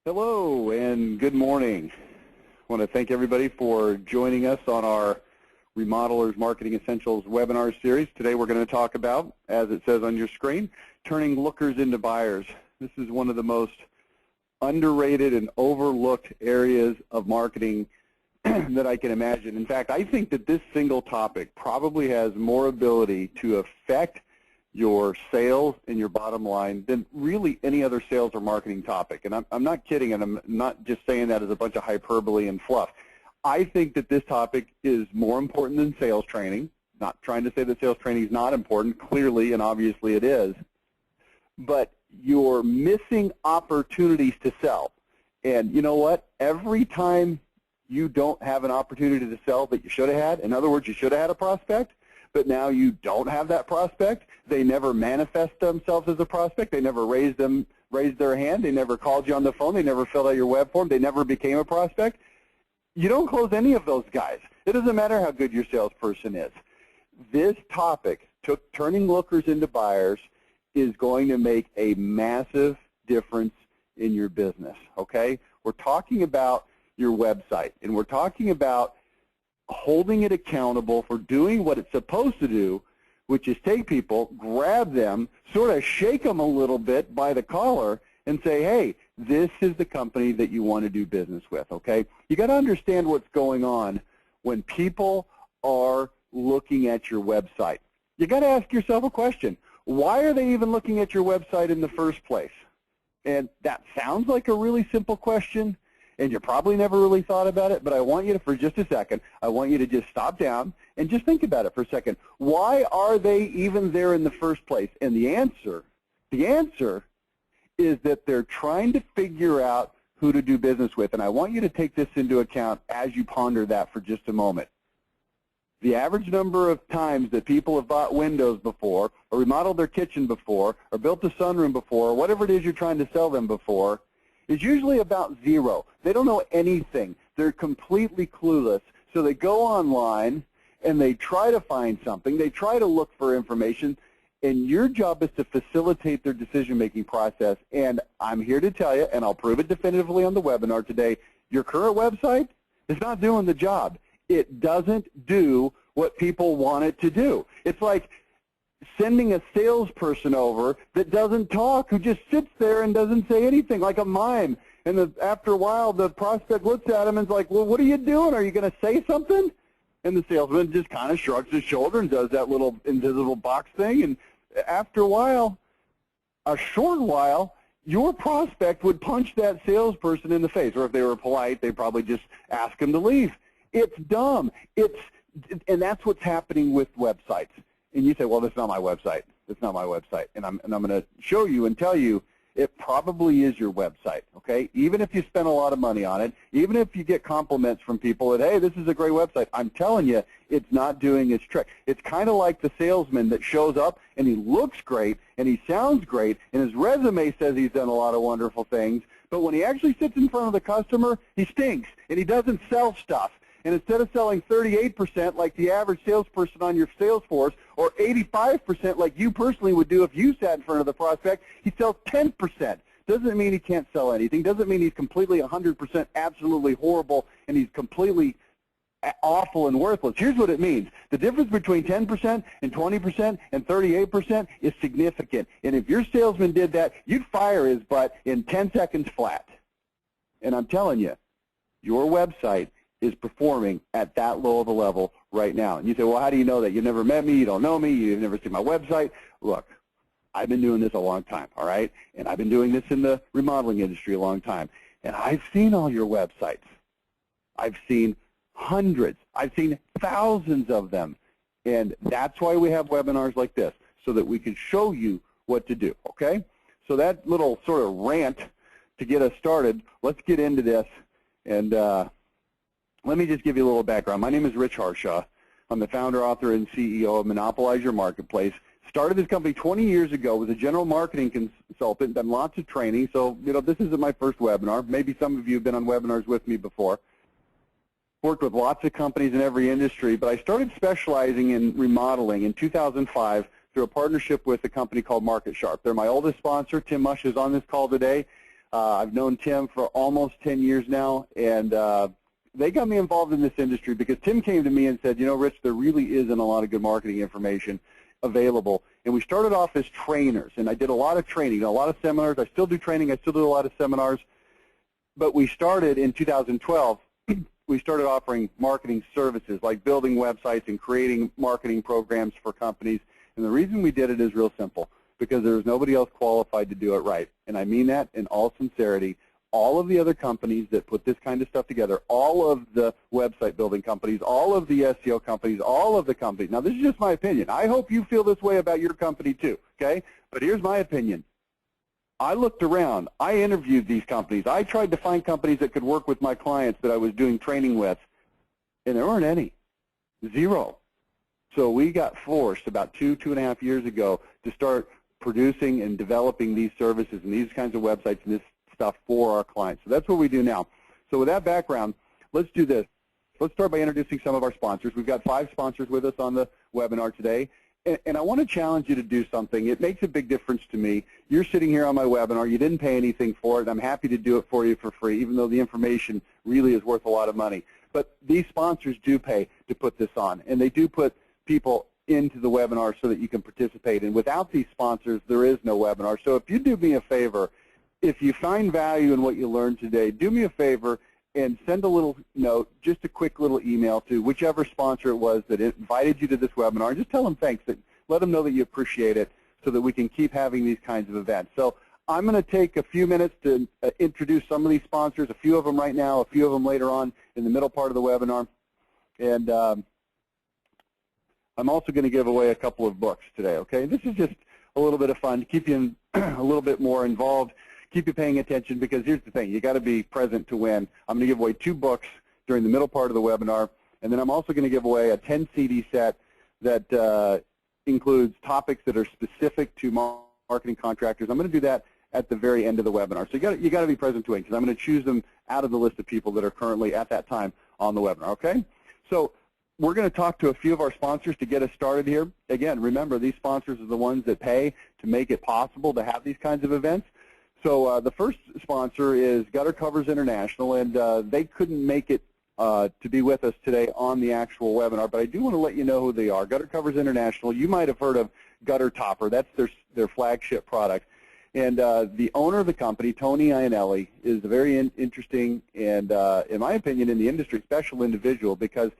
Hello and good morning. I want to thank everybody for joining us on our Remodelers Marketing Essentials webinar series. Today we're going to talk about, as it says on your screen, turning lookers into buyers. This is one of the most underrated and overlooked areas of marketing that I can imagine. In fact, I think that this single topic probably has more ability to affect your sales and your bottom line than really any other sales or marketing topic. And I'm not kidding, and I'm not just saying that as a bunch of hyperbole and fluff. I think that this topic is more important than sales training. Not trying to say that sales training is not important. Clearly and obviously it is. But you're missing opportunities to sell. And you know what? Every time you don't have an opportunity to sell that you should have had, in other words, you should have had a prospect, but now you don't have that prospect. They never manifest themselves as a prospect. They never raised their hand. They never called you on the phone. They never filled out your web form. They never became a prospect. You don't close any of those guys. It doesn't matter how good your salesperson is. This topic, turning lookers into buyers, is going to make a massive difference in your business, okay? We're talking about your website, and we're talking about holding it accountable for doing what it's supposed to do, which is take people, grab them, sort of shake them a little bit by the collar and say, hey, this is the company that you want to do business with, okay? You got to understand what's going on when people are looking at your website. You got to ask yourself a question. Why are they even looking at your website in the first place? And that sounds like a really simple question, and you probably never really thought about it, but I want you to, for just a second, I want you to just stop down and just think about it for a second. Why are they even there in the first place? And the answer is that they're trying to figure out who to do business with. And I want you to take this into account as you ponder that for just a moment. The average number of times that people have bought windows before, or remodeled their kitchen before, or built a sunroom before, or whatever it is you're trying to sell them before, is usually about zero. They don't know anything. They're completely clueless. So they go online and they try to find something. They try to look for information, and your job is to facilitate their decision-making process. And I'm here to tell you, and I'll prove it definitively on the webinar today, your current website is not doing the job. It doesn't do what people want it to do. It's like sending a salesperson over that doesn't talk, who just sits there and doesn't say anything, like a mime. And after a while, the prospect looks at him and is like, well, what are you doing? Are you going to say something? And the salesman just kind of shrugs his shoulder and does that little invisible box thing. And after a while, a short while, your prospect would punch that salesperson in the face. Or if they were polite, they'd probably just ask him to leave. It's dumb. And that's what's happening with websites. And you say, well, that's not my website. That's not my website. And I'm going to show you and tell you it probably is your website, okay? Even if you spend a lot of money on it, even if you get compliments from people that, hey, this is a great website, I'm telling you, it's not doing its trick. It's kind of like the salesman that shows up and he looks great and he sounds great and his resume says he's done a lot of wonderful things, but when he actually sits in front of the customer, he stinks and he doesn't sell stuff. And instead of selling 38% like the average salesperson on your sales force, or 85% like you personally would do if you sat in front of the prospect, he sells 10%. Doesn't mean he can't sell anything. Doesn't mean he's completely 100% absolutely horrible and he's completely awful and worthless. Here's what it means. The difference between 10% and 20% and 38% is significant. And if your salesman did that, you'd fire his butt in 10 seconds flat. And I'm telling you, your website is performing at that low of a level right now. And you say, well, how do you know that? You've never met me, you don't know me, you've never seen my website. Look, I've been doing this a long time, all right? And I've been doing this in the remodeling industry a long time. And I've seen all your websites. I've seen hundreds. I've seen thousands of them. And that's why we have webinars like this, so that we can show you what to do, okay? So that little sort of rant to get us started, let's get into this. And let me just give you a little background. My name is Rich Harshaw. I'm the founder, author, and CEO of Monopolize Your Marketplace. Started this company 20 years ago, was a general marketing consultant, done lots of training. So, you know, this isn't my first webinar. Maybe some of you have been on webinars with me before. Worked with lots of companies in every industry, but I started specializing in remodeling in 2005 through a partnership with a company called Market Sharp. They're my oldest sponsor. Tim Mush is on this call today. I've known Tim for almost 10 years now, and they got me involved in this industry because Tim came to me and said, you know, Rich, there really isn't a lot of good marketing information available. And we started off as trainers, and I did a lot of training, a lot of seminars. I still do training. I still do a lot of seminars. But we started in 2012. We started offering marketing services like building websites and creating marketing programs for companies. And the reason we did it is real simple, because there was nobody else qualified to do it right. And I mean that in all sincerity. All of the other companies that put this kind of stuff together, all of the website building companies, all of the SEO companies, all of the companies. Now, this is just my opinion. I hope you feel this way about your company too, okay? But here's my opinion. I looked around. I interviewed these companies. I tried to find companies that could work with my clients that I was doing training with, and there weren't any. Zero. So we got forced about 2.5 years ago to start producing and developing these services and these kinds of websites and this stuff for our clients. So that's what we do now. So with that background, let's do this. Let's start by introducing some of our sponsors. We've got 5 sponsors with us on the webinar today. And I want to challenge you to do something. It makes a big difference to me. You're sitting here on my webinar. You didn't pay anything for it. I'm happy to do it for you for free, even though the information really is worth a lot of money. But these sponsors do pay to put this on, and they do put people into the webinar so that you can participate. And without these sponsors, there is no webinar. So if you do me a favor, if you find value in what you learned today, do me a favor and send a little note, just a quick little email to whichever sponsor it was that invited you to this webinar, and just tell them thanks. Let them know that you appreciate it so that we can keep having these kinds of events. So I'm going to take a few minutes to introduce some of these sponsors, a few of them right now, a few of them later on in the middle part of the webinar. And I'm also going to give away a couple of books today, okay? This is just a little bit of fun to keep you a little bit more involved, keep you paying attention, because here's the thing. You got to be present to win. I'm going to give away 2 books during the middle part of the webinar, and then I'm also going to give away a 10 CD set that includes topics that are specific to marketing contractors. I'm going to do that at the very end of the webinar. So you got to be present to win, because I'm going to choose them out of the list of people that are currently at that time on the webinar, okay? So we're going to talk to a few of our sponsors to get us started here. Again, remember, these sponsors are the ones that pay to make it possible to have these kinds of events. So the first sponsor is Gutter Covers International, and they couldn't make it to be with us today on the actual webinar, but I do want to let you know who they are. Gutter Covers International, you might have heard of Gutter Topper. That's their flagship product. And the owner of the company, Tony Iannelli, is a very interesting and, in my opinion, in the industry, special individual, because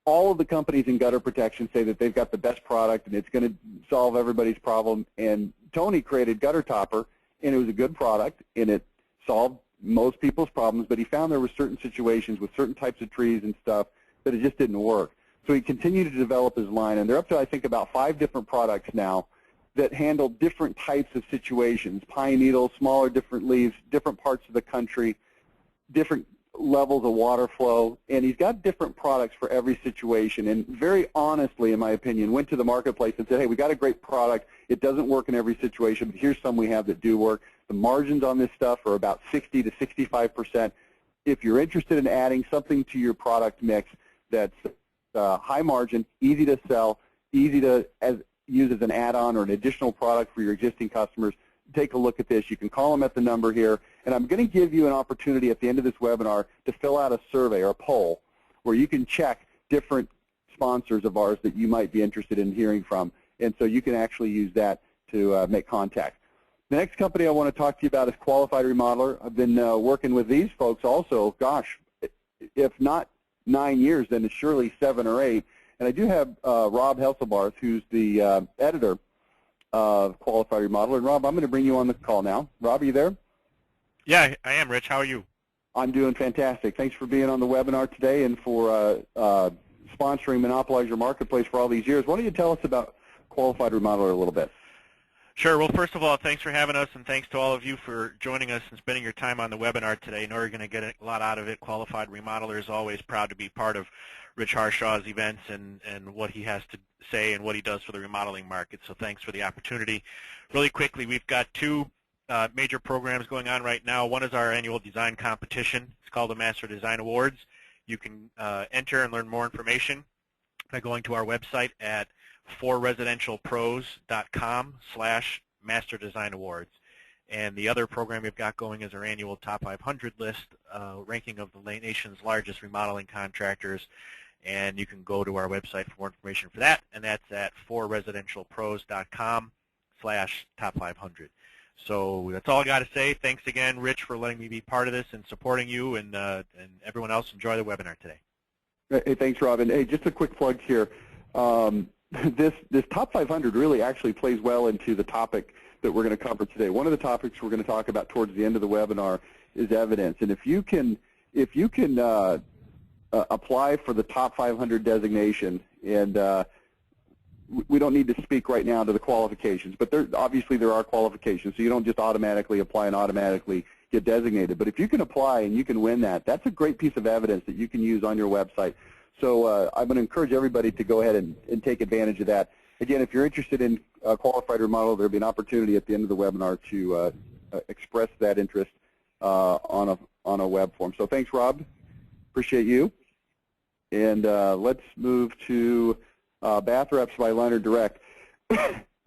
all of the companies in gutter protection say that they've got the best product and it's going to solve everybody's problem. And Tony created Gutter Topper, and it was a good product, and it solved most people's problems, but he found there were certain situations with certain types of trees and stuff that it just didn't work. So he continued to develop his line, and they're up to, I think, about 5 different products now that handle different types of situations: pine needles, smaller, different leaves, different parts of the country, different levels of water flow, and he's got different products for every situation. And very honestly, in my opinion, went to the marketplace and said, hey, we got a great product. It doesn't work in every situation, but here's some we have that do work. The margins on this stuff are about 60 to 65%. If you're interested in adding something to your product mix that's high margin, easy to sell, easy to use as an add-on or an additional product for your existing customers, take a look at this. You can call them at the number here, and I'm going to give you an opportunity at the end of this webinar to fill out a survey or a poll where you can check different sponsors of ours that you might be interested in hearing from, and so you can actually use that to make contact. The next company I want to talk to you about is Qualified Remodeler. I've been working with these folks also, gosh, if not 9 years, then it's surely 7 or 8. And I do have Rob Hesselbarth, who's the editor of Qualified Remodeler. And Rob, I'm going to bring you on the call now. Rob, are you there? Yeah, I am, Rich. How are you? I'm doing fantastic. Thanks for being on the webinar today and for sponsoring Monopolize Your Marketplace for all these years. Why don't you tell us about Qualified Remodeler a little bit? Sure. Well, first of all, thanks for having us, and thanks to all of you for joining us and spending your time on the webinar today. I know you're going to get a lot out of it. Qualified Remodeler is always proud to be part of Rich Harshaw's events and what he has to say and what he does for the remodeling market, so thanks for the opportunity. Really quickly, we've got 2 major programs going on right now. One is our annual design competition. It's called the Master Design Awards. You can enter and learn more information by going to our website at forresidentialpros.com/Master Design Awards. And the other program we've got going is our annual Top 500 list, ranking of the nation's largest remodeling contractors. And you can go to our website for more information for that, and that's at 4residentialpros.com/top500. So that's all I got to say. Thanks again, Rich, for letting me be part of this and supporting you, and everyone else. Enjoy the webinar today. Hey, thanks, Robin. Hey, just a quick plug here. This Top 500 really actually plays well into the topic that we're going to cover today. One of the topics we're going to talk about towards the end of the webinar is evidence. And if you can apply for the Top 500 designation, and we don't need to speak right now to the qualifications, but obviously there are qualifications, so you don't just automatically apply and automatically get designated. But if you can apply and you can win that, that's a great piece of evidence that you can use on your website. So I'm going to encourage everybody to go ahead and take advantage of that. Again, if you're interested in qualified remodel, there'll be an opportunity at the end of the webinar to express that interest on a web form. So thanks, Rob. Appreciate you. And let's move to Bath Reps by Liner Direct.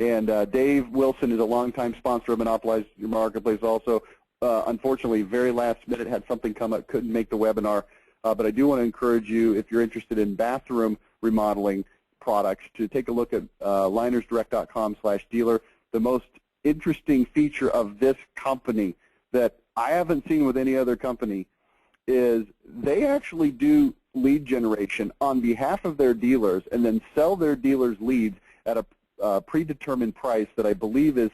And Dave Wilson is a longtime sponsor of Monopolize Your Marketplace also. Unfortunately, very last minute, had something come up, couldn't make the webinar. But I do want to encourage you, if you're interested in bathroom remodeling products, to take a look at linersdirect.com/dealer. The most interesting feature of this company that I haven't seen with any other company is they actually do lead generation on behalf of their dealers and then sell their dealers leads at a predetermined price that I believe is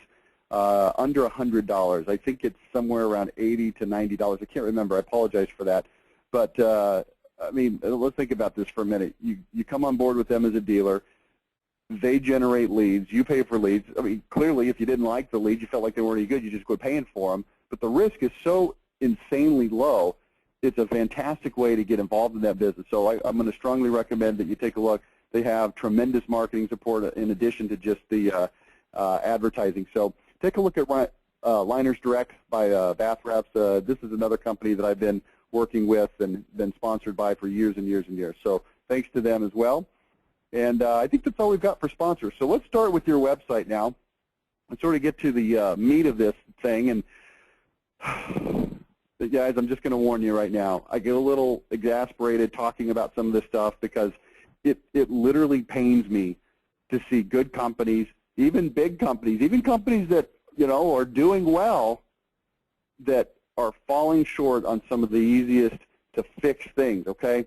under $100. I think it's somewhere around $80 to $90. I can't remember. I apologize for that. But, I mean, let's think about this for a minute. You come on board with them as a dealer. They generate leads. You pay for leads. I mean, clearly, if you didn't like the leads, you felt like they weren't any good, you just quit paying for them. But the risk is so insanely low, it's a fantastic way to get involved in that business. So I'm going to strongly recommend that you take a look. They have tremendous marketing support in addition to just the advertising. So take a look at Liners Direct by Bath Reps. This is another company that I've been working with and been sponsored by for years and years and years. So thanks to them as well. And I think that's all we've got for sponsors. So let's start with your website now and sort of get to the meat of this thing. And guys, I'm just going to warn you right now. I get a little exasperated talking about some of this stuff because it literally pains me to see good companies, even big companies, even companies that, you know, are doing well, that are falling short on some of the easiest to fix things, okay?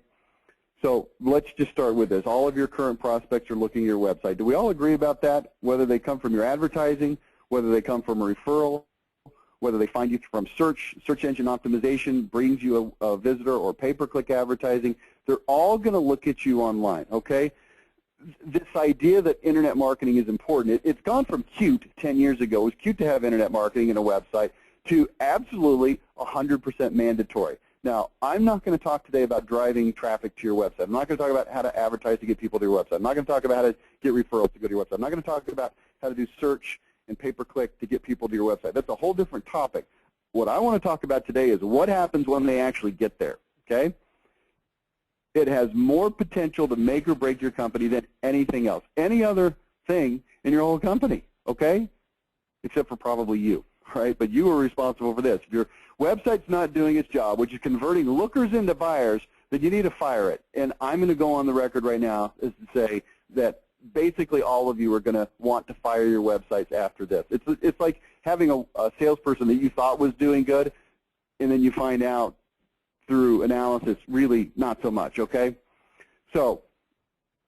So let's just start with this. All of your current prospects are looking at your website. Do we all agree about that? Whether they come from your advertising, whether they come from a referral, whether they find you from search engine optimization, brings you a visitor, or pay-per-click advertising, they're all going to look at you online, okay? This idea that internet marketing is important, it's gone from cute 10 years ago. It was cute to have internet marketing and a website to absolutely 100% mandatory. Now, I'm not going to talk today about driving traffic to your website. I'm not going to talk about how to advertise to get people to your website. I'm not going to talk about how to get referrals to go to your website. I'm not going to talk about how to do search and pay-per-click to get people to your website. That's a whole different topic. What I want to talk about today is what happens when they actually get there, okay? It has more potential to make or break your company than anything else, any other thing in your whole company, okay? Except for probably you, right? But you are responsible for this. If your website's not doing its job, which is converting lookers into buyers, then you need to fire it. And I'm going to go on the record right now as to say that basically all of you are going to want to fire your websites after this. It's like having a salesperson that you thought was doing good, and then you find out through analysis really not so much, okay? So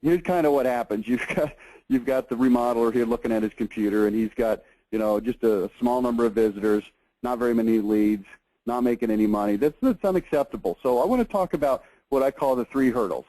here's kind of what happens. You've got the remodeler here looking at his computer, and he's got, you know, just a small number of visitors, not very many leads, not making any money. That's unacceptable. So I want to talk about what I call the 3 hurdles.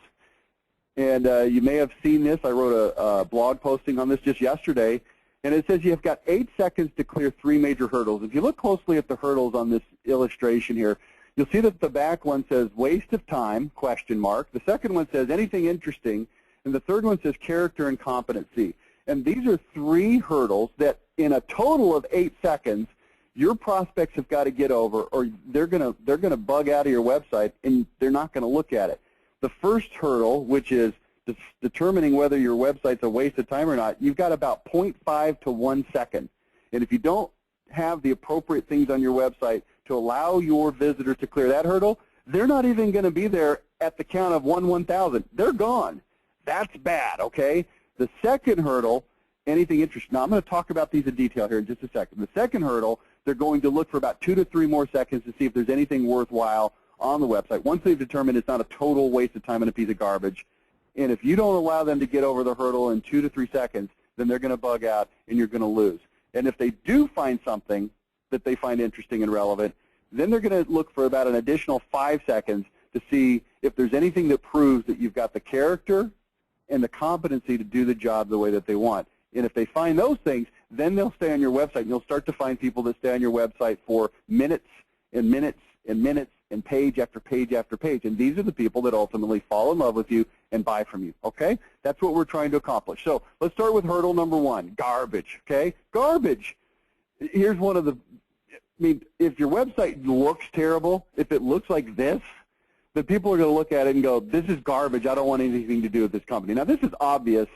And you may have seen this. I wrote a blog posting on this just yesterday, and it says you've got 8 seconds to clear 3 major hurdles. If you look closely at the hurdles on this illustration here, you'll see that the back one says waste of time, question mark. The second one says anything interesting, and the third one says character and competency. And these are 3 hurdles that in a total of 8 seconds, your prospects have got to get over, or they're gonna bug out of your website and they're not going to look at it. The first hurdle, which is determining whether your website's a waste of time or not, you've got about 0.5 to 1 second. And if you don't have the appropriate things on your website to allow your visitor to clear that hurdle, they're not even going to be there at the count of 1,000. They're gone. That's bad, okay? The second hurdle, anything interesting. Now, I'm going to talk about these in detail here in just a second. The second hurdle, they're going to look for about 2 to 3 more seconds to see if there's anything worthwhile on the website. Once they've determined it's not a total waste of time and a piece of garbage, and if you don't allow them to get over the hurdle in 2 to 3 seconds, then they're going to bug out and you're going to lose. And if they do find something that they find interesting and relevant, then they're going to look for about an additional 5 seconds to see if there's anything that proves that you've got the character and the competency to do the job the way that they want. And if they find those things, then they'll stay on your website, and you'll start to find people that stay on your website for minutes and minutes and minutes and page after page after page. And these are the people that ultimately fall in love with you and buy from you, okay? That's what we're trying to accomplish. So let's start with hurdle number 1, garbage, okay? Garbage. Here's one of the, I mean, if your website looks terrible, if it looks like this, then people are going to look at it and go, this is garbage. I don't want anything to do with this company. Now, this is obvious,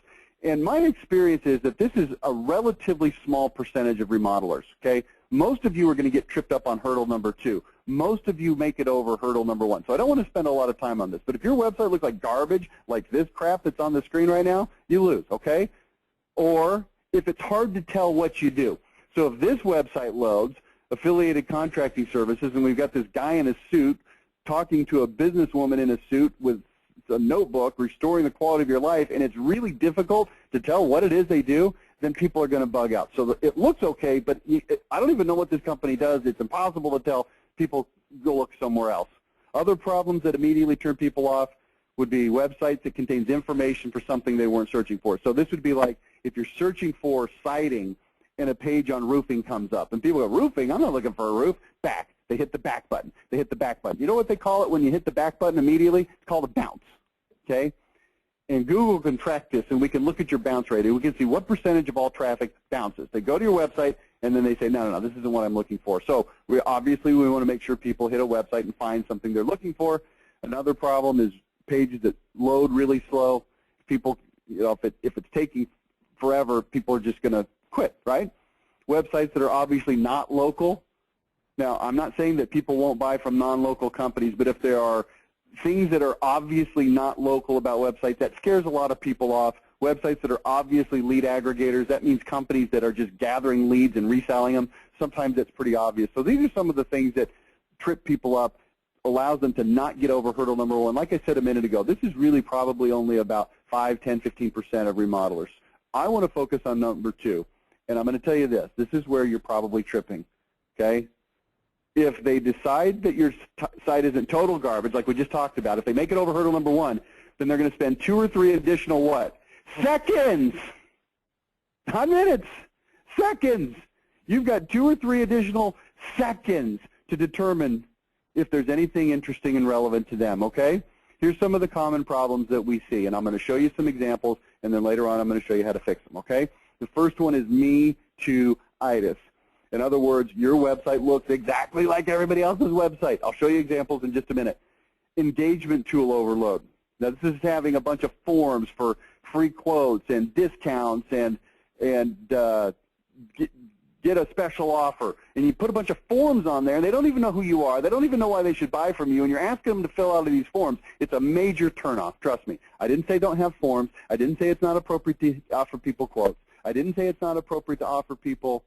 and my experience is that this is a relatively small percentage of remodelers, okay? Most of you are going to get tripped up on hurdle number 2. Most of you make it over hurdle number 1. So I don't want to spend a lot of time on this. But if your website looks like garbage, like this crap that's on the screen right now, you lose, okay? Or if it's hard to tell what you do. So if this website loads, affiliated contracting services, and we've got this guy in a suit talking to a businesswoman in a suit with a notebook, restoring the quality of your life, and it's really difficult to tell what it is they do, then people are going to bug out. So it looks okay, but I don't even know what this company does. It's impossible to tell. People go look somewhere else. Other problems that immediately turn people off would be websites that contains information for something they weren't searching for. So this would be like if you're searching for siding and a page on roofing comes up, and people go, roofing? I'm not looking for a roof. Back. They hit the back button. They hit the back button. You know what they call it when you hit the back button immediately? It's called a bounce, okay? And Google can track this, and we can look at your bounce rate, and we can see what percentage of all traffic bounces. They go to your website, and then they say, no, this isn't what I'm looking for. So obviously we want to make sure people hit a website and find something they're looking for. Another problem is pages that load really slow. People, you know, if it's taking forever, people are just going to quit, right? Websites that are obviously not local. Now, I'm not saying that people won't buy from non-local companies, but if there are things that are obviously not local about websites, that scares a lot of people off. Websites that are obviously lead aggregators, that means companies that are just gathering leads and reselling them. Sometimes that's pretty obvious. So these are some of the things that trip people up, allows them to not get over hurdle number 1. Like I said a minute ago, this is really probably only about 5, 10, 15% of remodelers. I want to focus on number 2, and I'm going to tell you this. This is where you're probably tripping, okay? If they decide that your site isn't total garbage, like we just talked about, if they make it over hurdle number 1, then they're going to spend 2 or 3 additional what? Seconds! Not minutes. Seconds! You've got 2 or 3 additional seconds to determine if there's anything interesting and relevant to them, okay? Here's some of the common problems that we see, and I'm going to show you some examples, and then later on I'm going to show you how to fix them, okay? The first one is me-too-itis. In other words, your website looks exactly like everybody else's website. I'll show you examples in just a minute. Engagement tool overload. Now, this is having a bunch of forms for free quotes and discounts and get a special offer. And you put a bunch of forms on there, and they don't even know who you are. They don't even know why they should buy from you, and you're asking them to fill out these forms. It's a major turnoff, trust me. I didn't say don't have forms. I didn't say it's not appropriate to offer people quotes. I didn't say it's not appropriate to offer people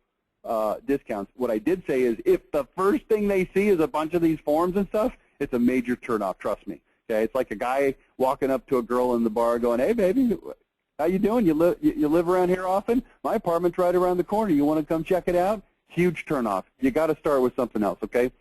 discounts. What I did say is if the first thing they see is a bunch of these forms and stuff, it's a major turnoff, trust me. Okay, it's like a guy walking up to a girl in the bar going, hey, baby, how you doing? You live around here often? My apartment's right around the corner. You want to come check it out? Huge turnoff. You got to start with something else, okay?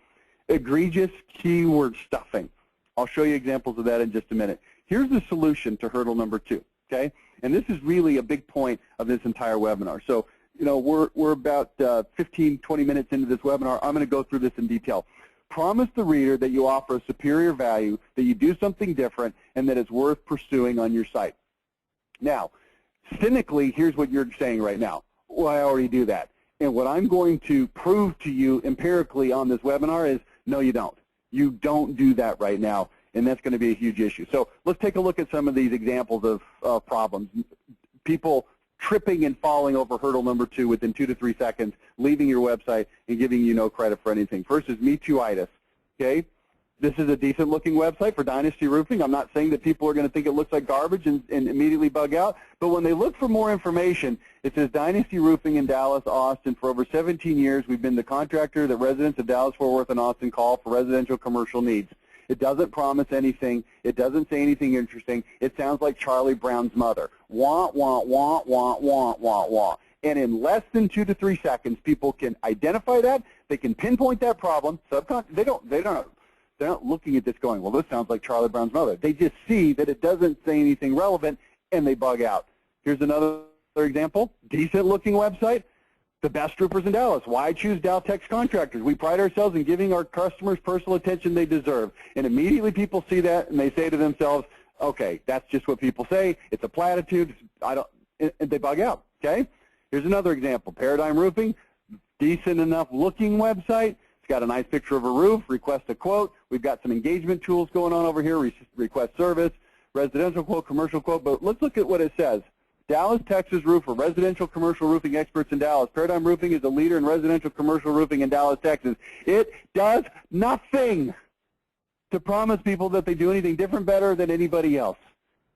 Egregious keyword stuffing. I'll show you examples of that in just a minute. Here's the solution to hurdle number 2, okay? And this is really a big point of this entire webinar. So, you know, we're about 15, 20 minutes into this webinar. I'm going to go through this in detail. Promise the reader that you offer a superior value, that you do something different, and that it's worth pursuing on your site. Now, cynically, here's what you're saying right now. Well, I already do that. And what I'm going to prove to you empirically on this webinar is, no, you don't. You don't do that right now, and that's going to be a huge issue. So let's take a look at some of these examples of problems. People tripping and falling over hurdle number 2 within 2 to 3 seconds, leaving your website and giving you no credit for anything. First is Me Too-itis, okay? This is a decent-looking website for Dynasty Roofing. I'm not saying that people are going to think it looks like garbage and immediately bug out, but when they look for more information, it says Dynasty Roofing in Dallas, Austin. For over 17 years, we've been the contractor that residents of Dallas, Fort Worth, and Austin call for residential commercial needs. It doesn't promise anything. It doesn't say anything interesting. It sounds like Charlie Brown's mother. Wah, wah, wah, wah, wah, wah, wah. And in less than 2 to 3 seconds, people can identify that. They can pinpoint that problem. They're not looking at this going, well, this sounds like Charlie Brown's mother. They just see that it doesn't say anything relevant, and they bug out. Here's another example. Decent-looking website. The best roofers in Dallas. Why choose Daltex Contractors? We pride ourselves in giving our customers personal attention they deserve. And immediately people see that, and they say to themselves, okay, that's just what people say. It's a platitude. And they bug out, okay? Here's another example. Paradigm Roofing. Decent enough looking website. Got a nice picture of a roof, request a quote. We've got some engagement tools going on over here, request service, residential quote, commercial quote. But let's look at what it says. Dallas, Texas roofer, residential commercial roofing experts in Dallas. Paradigm Roofing is a leader in residential commercial roofing in Dallas, Texas. It does nothing to promise people that they do anything different, better than anybody else.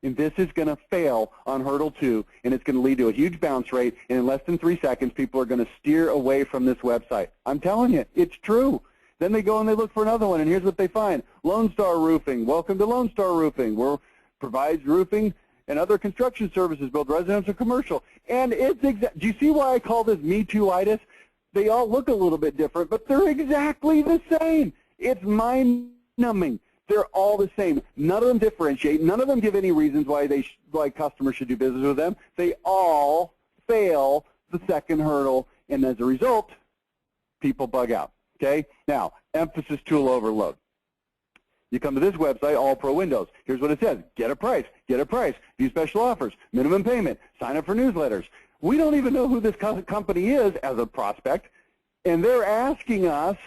And this is going to fail on hurdle 2, and it's going to lead to a huge bounce rate, and in less than 3 seconds, people are going to steer away from this website. I'm telling you, it's true. Then they go and they look for another one, and here's what they find. Lone Star Roofing. Welcome to Lone Star Roofing. Provides roofing and other construction services, both residential and commercial. And it's do you see why I call this Me Too-itis? They all look a little bit different, but they're exactly the same. It's mind-numbing. They're all the same. None of them differentiate. None of them give any reasons why customers should do business with them. They all fail the second hurdle, and as a result, people bug out. Okay? Now, emphasis tool overload. You come to this website, All Pro Windows. Here's what it says. Get a price. Get a price. View special offers. Minimum payment. Sign up for newsletters. We don't even know who this company is as a prospect, and they're asking us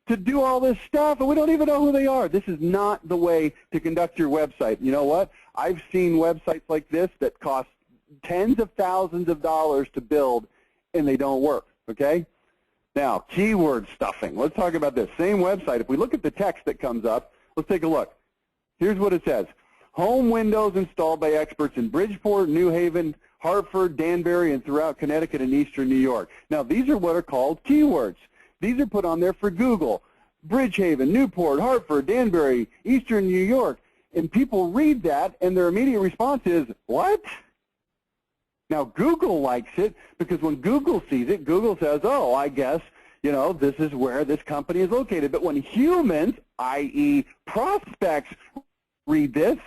to do all this stuff, and we don't even know who they are. This is not the way to conduct your website. You know what? I've seen websites like this that cost tens of thousands of dollars to build, and they don't work, okay? Now, keyword stuffing. Let's talk about this. Same website. If we look at the text that comes up, let's take a look. Here's what it says. Home windows installed by experts in Bridgeport, New Haven, Hartford, Danbury, and throughout Connecticut and eastern New York. Now, these are what are called keywords. These are put on there for Google. Bridgehaven, Newport, Hartford, Danbury, Eastern New York. And people read that, and their immediate response is, what? Now, Google likes it because when Google sees it, Google says, oh, I guess, you know, this is where this company is located. But when humans, i.e. prospects, read this,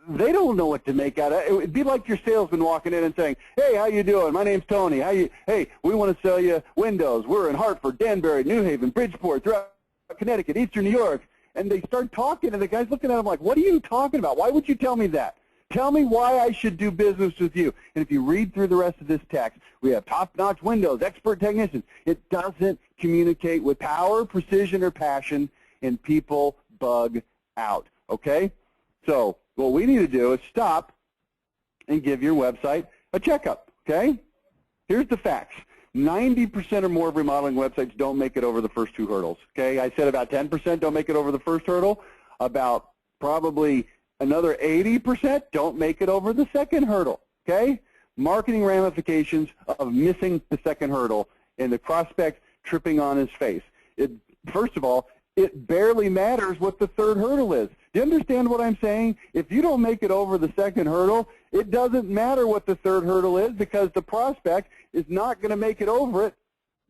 they don't know what to make out of it. It would be like your salesman walking in and saying, hey, how you doing? My name's Tony. Hey, we want to sell you windows. We're in Hartford, Danbury, New Haven, Bridgeport, throughout Connecticut, Eastern New York. And they start talking, and the guy's looking at them like, what are you talking about? Why would you tell me that? Tell me why I should do business with you. And if you read through the rest of this text, we have top-notch windows, expert technicians. It doesn't communicate with power, precision, or passion, and people bug out, okay? So what we need to do is stop and give your website a checkup, okay? Here's the facts. 90% or more of remodeling websites don't make it over the first 2 hurdles, okay? I said about 10% don't make it over the first hurdle. About probably another 80% don't make it over the second hurdle, okay? Marketing ramifications of missing the second hurdle and the prospect tripping on his face. First of all, it barely matters what the third hurdle is. Do you understand what I'm saying? If you don't make it over the second hurdle, it doesn't matter what the third hurdle is because the prospect is not going to make it over it.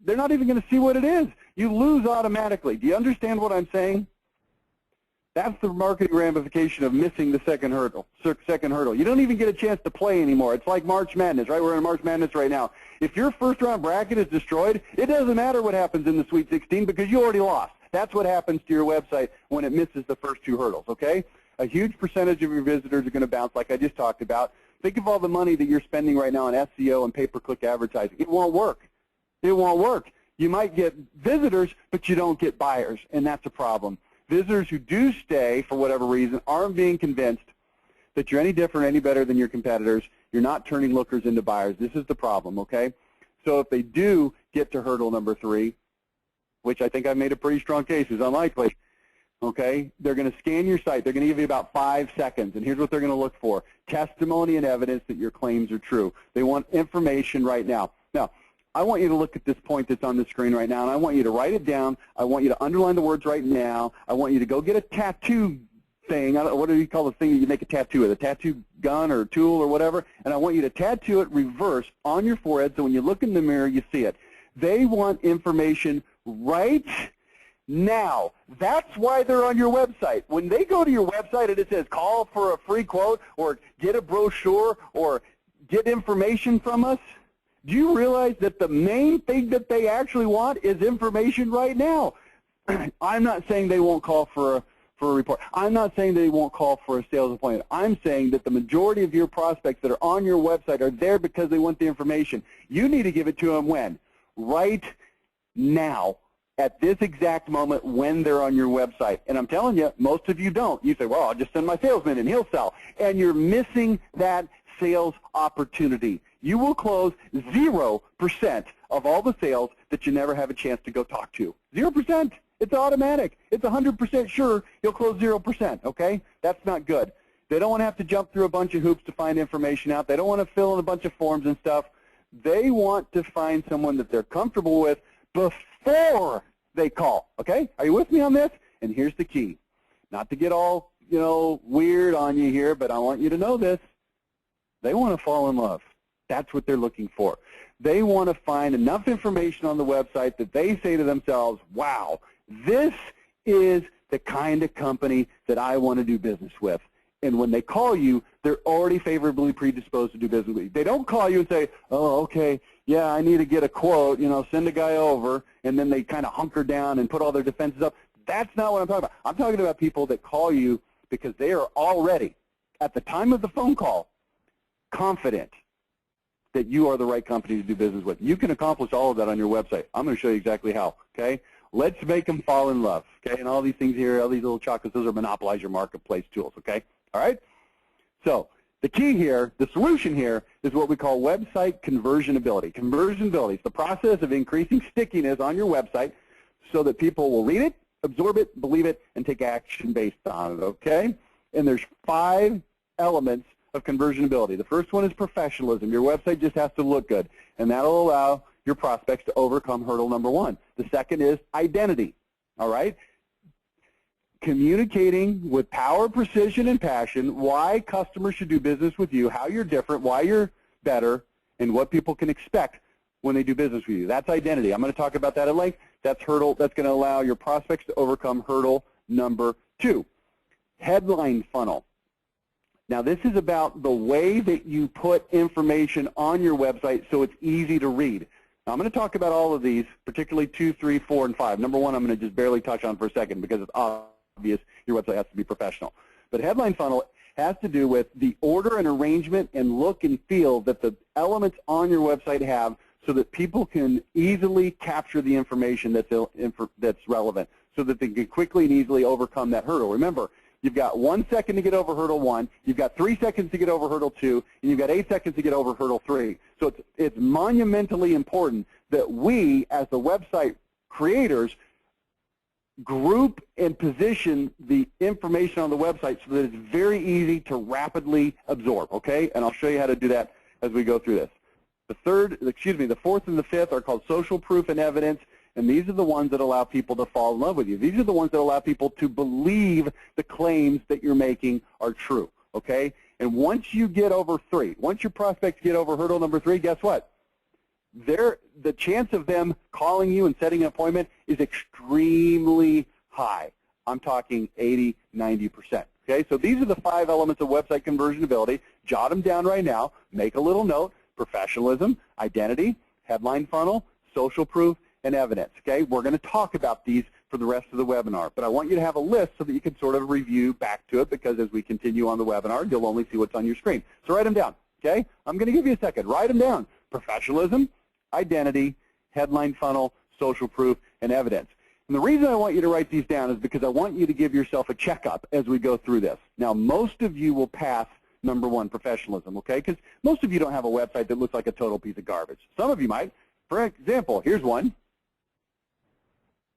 They're not even going to see what it is. You lose automatically. Do you understand what I'm saying? That's the marketing ramification of missing the second hurdle. You don't even get a chance to play anymore. It's like March Madness, right? We're in March Madness right now. If your first-round bracket is destroyed, it doesn't matter what happens in the Sweet 16 because you already lost. That's what happens to your website when it misses the first 2 hurdles, okay? A huge percentage of your visitors are going to bounce, like I just talked about. Think of all the money that you're spending right now on SEO and pay-per-click advertising. It won't work. It won't work. You might get visitors, but you don't get buyers, and that's a problem. Visitors who do stay, for whatever reason, aren't being convinced that you're any different, any better than your competitors, You're not turning lookers into buyers. This is the problem, okay? So if they do get to hurdle number 3, which I think I made a pretty strong case is unlikely, okay, they're going to scan your site. They're going to give you about 5 seconds, and here's what they're going to look for: testimony and evidence that your claims are true. They want information right now. Now, I want you to look at this point that's on the screen right now, and I want you to write it down. I want you to underline the words right now. I want you to go get a tattoo thing. What do you call the thing that you make a tattoo with? A tattoo gun or tool or whatever? And I want you to tattoo it reverse on your forehead so when you look in the mirror, you see it. They want information right now. That's why they're on your website. When they go to your website and it says call for a free quote or get a brochure or get information from us, do you realize that the main thing that they actually want is information right now? I'm not saying they won't call for a report. I'm not saying they won't call for a sales appointment. I'm saying that the majority of your prospects that are on your website are there because they want the information. You need to give it to them when? Right now, at this exact moment when they're on your website. And I'm telling you, most of you don't. You say, well, I'll just send my salesman and he'll sell. And you're missing that sales opportunity. You will close 0% of all the sales that you never have a chance to go talk to. 0%. It's automatic. It's 100% sure you'll close 0%, okay? That's not good. They don't want to have to jump through a bunch of hoops to find information out. They don't want to fill in a bunch of forms and stuff. They want to find someone that they're comfortable with before they call, okay? Are you with me on this? And here's the key. Not to get all, weird on you here, but I want you to know this. They want to fall in love. That's what they're looking for. They want to find enough information on the website that they say to themselves, wow, this is the kind of company that I want to do business with. And when they call you, they're already favorably predisposed to do business with you. They don't call you and say, oh, okay, yeah, I need to get a quote, send a guy over, and then they kind of hunker down and put all their defenses up. That's not what I'm talking about. I'm talking about people that call you because they are already, at the time of the phone call, confident that you are the right company to do business with. You can accomplish all of that on your website. I'm going to show you exactly how, okay? Let's make them fall in love, okay? And all these things here, all these little chocolates, those are monopolize your marketplace tools, okay? All right? So the key here, the solution here, is what we call website conversionability. Conversionability is the process of increasing stickiness on your website so that people will read it, absorb it, believe it, and take action based on it, okay? And there's 5 elements of conversionability. The first one is professionalism. Your website just has to look good, and that will allow your prospects to overcome hurdle number 1. The second is identity, all right? Communicating with power, precision, and passion why customers should do business with you, how you're different, why you're better, and what people can expect when they do business with you. That's identity. I'm going to talk about that at length. That's hurdle. That's going to allow your prospects to overcome hurdle number 2. Headline funnel. Now, this is about the way that you put information on your website so it's easy to read. Now, I'm going to talk about all of these, particularly 2, 3, 4, and 5. Number 1, I'm going to just barely touch on for a second because it's obvious your website has to be professional. But headline funnel has to do with the order and arrangement and look and feel that the elements on your website have so that people can easily capture the information that's relevant so that they can quickly and easily overcome that hurdle. Remember, you've got 1 second to get over hurdle 1, you've got 3 seconds to get over hurdle 2, and you've got 8 seconds to get over hurdle 3. So it's monumentally important that we, as the website creators, group and position the information on the website so that it's very easy to rapidly absorb, okay? And I'll show you how to do that as we go through this. The 4th and the 5th are called social proof and evidence. And these are the ones that allow people to fall in love with you. These are the ones that allow people to believe the claims that you're making are true, okay? And once you get over 3, once your prospects get over hurdle number 3, guess what? The chance of them calling you and setting an appointment is extremely high. I'm talking 80, 90%, okay? So these are the 5 elements of website conversionability. Jot them down right now. Make a little note. Professionalism, identity, headline funnel, social proof, and evidence, okay? We're going to talk about these for the rest of the webinar, but I want you to have a list so that you can sort of review back to it because as we continue on the webinar, you'll only see what's on your screen. So write them down, okay? I'm going to give you a second. Write them down. Professionalism, identity, headline funnel, social proof, and evidence. And the reason I want you to write these down is because I want you to give yourself a checkup as we go through this. Now, most of you will pass number one, professionalism, okay? Because most of you don't have a website that looks like a total piece of garbage. Some of you might. For example, here's one.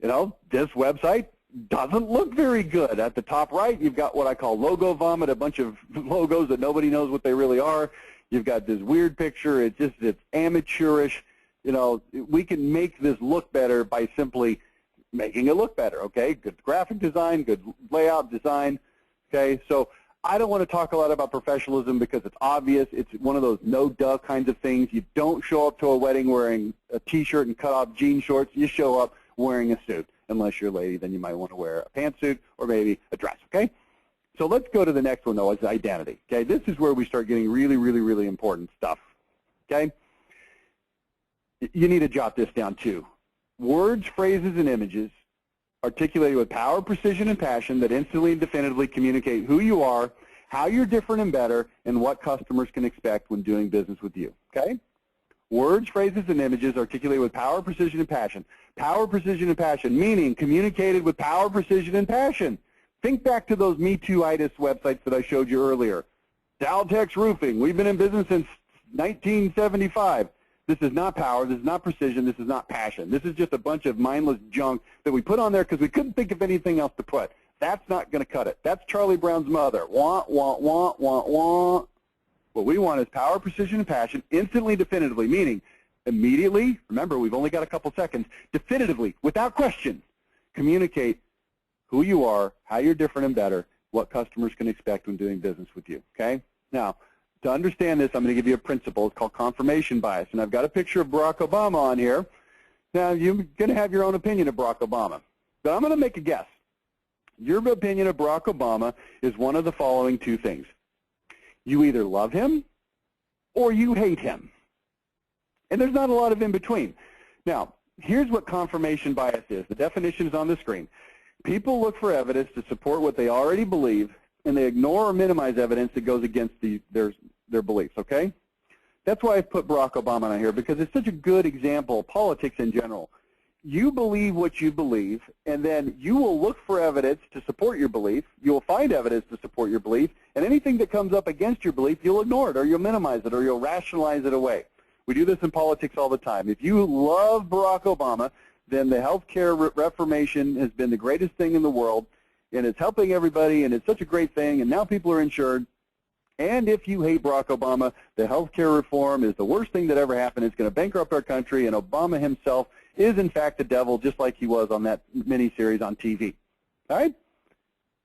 You know, this website doesn't look very good. At the top right, you've got what I call logo vomit, a bunch of logos that nobody knows what they really are. You've got this weird picture. It's amateurish. You know, we can make this look better by simply making it look better, okay? Good graphic design, good layout design, okay? So I don't want to talk a lot about professionalism because it's obvious. It's one of those no-duh kinds of things. You don't show up to a wedding wearing a T-shirt and cut-off jean shorts. You show up wearing a suit. Unless you're a lady, then you might want to wear a pantsuit or maybe a dress, okay? So let's go to the next one, though, is identity, okay? This is where we start getting really, really, really important stuff, okay? You need to jot this down, too. Words, phrases, and images articulated with power, precision, and passion that instantly and definitively communicate who you are, how you're different and better, and what customers can expect when doing business with you, okay? Words, phrases, and images articulated with power, precision, and passion. Power, precision, and passion, meaning communicated with power, precision, and passion. Think back to those Me Too-itis websites that I showed you earlier. Daltex Roofing, we've been in business since 1975. This is not power, this is not precision, this is not passion. This is just a bunch of mindless junk that we put on there because we couldn't think of anything else to put. That's not going to cut it. That's Charlie Brown's mother. Wah, wah, wah, wah, wah. What we want is power, precision, and passion, instantly, definitively, meaning immediately, remember, we've only got a couple seconds, definitively, without question, communicate who you are, how you're different and better, what customers can expect when doing business with you, okay? Now, to understand this, I'm going to give you a principle. It's called confirmation bias, and I've got a picture of Barack Obama on here. Now, you're going to have your own opinion of Barack Obama, but I'm going to make a guess. Your opinion of Barack Obama is one of the following two things. You either love him or you hate him. And there's not a lot of in between. Now, here's what confirmation bias is. The definition is on the screen. People look for evidence to support what they already believe, and they ignore or minimize evidence that goes against their beliefs, okay? That's why I've put Barack Obama on here, because it's such a good example of politics in general. You believe what you believe, and then you will look for evidence to support your belief. You will find evidence to support your belief, and anything that comes up against your belief, you'll ignore it, or you'll minimize it, or you'll rationalize it away. We do this in politics all the time. If you love Barack Obama, then the healthcare reformation has been the greatest thing in the world, and it's helping everybody, and it's such a great thing, and now people are insured. And if you hate Barack Obama, the healthcare reform is the worst thing that ever happened. It's going to bankrupt our country, and Obama himself is, in fact, the devil, just like he was on that miniseries on TV. All right?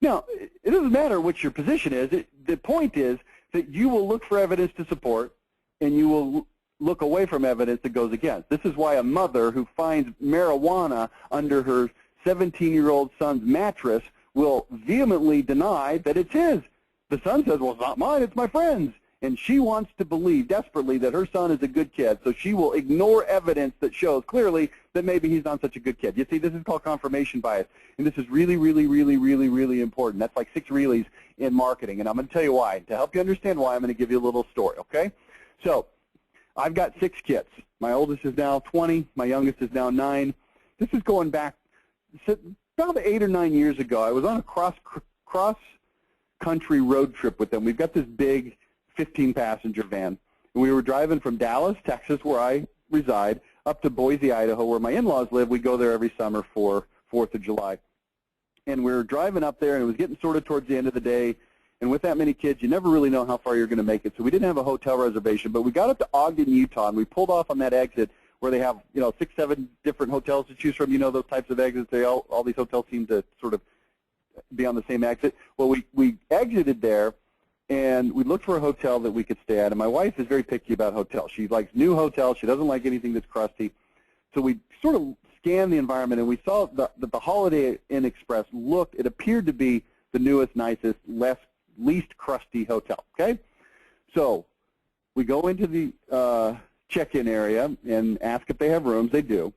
Now, it doesn't matter what your position is. The point is that you will look for evidence to support, and you will look away from evidence that goes against. This is why a mother who finds marijuana under her 17-year-old son's mattress will vehemently deny that it's his. The son says, well, it's not mine, it's my friend's. And she wants to believe desperately that her son is a good kid, so she will ignore evidence that shows clearly that maybe he's not such a good kid. You see, this is called confirmation bias, and this is really, really, really, really, really important. That's like 6 reallys in marketing, and I'm going to tell you why. To help you understand why, I'm going to give you a little story, okay? So I've got 6 kids. My oldest is now 20. My youngest is now 9. This is going back about 8 or 9 years ago. I was on a cross-country road trip with them. We've got this big 15-passenger van. And we were driving from Dallas, Texas, where I reside, up to Boise, Idaho, where my in-laws live. We go there every summer for 4th of July. And we were driving up there, and it was getting sort of towards the end of the day. And with that many kids, you never really know how far you're going to make it. So we didn't have a hotel reservation. But we got up to Ogden, Utah, and we pulled off on that exit where they have, 6, 7 different hotels to choose from. You know those types of exits. All these hotels seem to sort of be on the same exit. Well, we exited there, and we looked for a hotel that we could stay at. And my wife is very picky about hotels. She likes new hotels. She doesn't like anything that's crusty. So we sort of scanned the environment, and we saw that the Holiday Inn Express it appeared to be the newest, nicest, least crusty hotel, okay? So we go into the check-in area and ask if they have rooms. They do.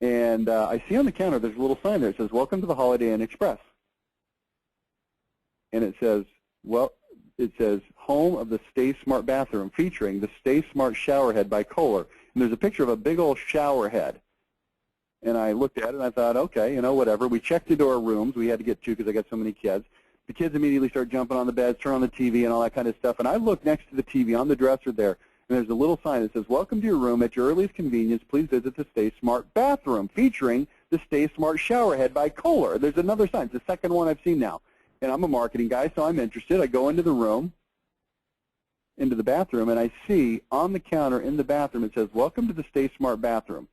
And I see on the counter there's a little sign there. It says, "Welcome to the Holiday Inn Express." And it says, home of the Stay Smart bathroom, featuring the Stay Smart shower head by Kohler. And there's a picture of a big old shower head. And I looked at it and I thought, okay, whatever. We checked into our rooms. We had to get 2 because I got so many kids. The kids immediately start jumping on the beds, turn on the TV and all that kind of stuff. And I look next to the TV on the dresser there, and there's a little sign that says, "Welcome to your room. At your earliest convenience, please visit the Stay Smart bathroom," featuring the Stay Smart shower head by Kohler. There's another sign. It's the second one I've seen now. And I'm a marketing guy, so I'm interested. I go into the room, into the bathroom, and I see on the counter in the bathroom it says, "Welcome to the Stay Smart bathroom,"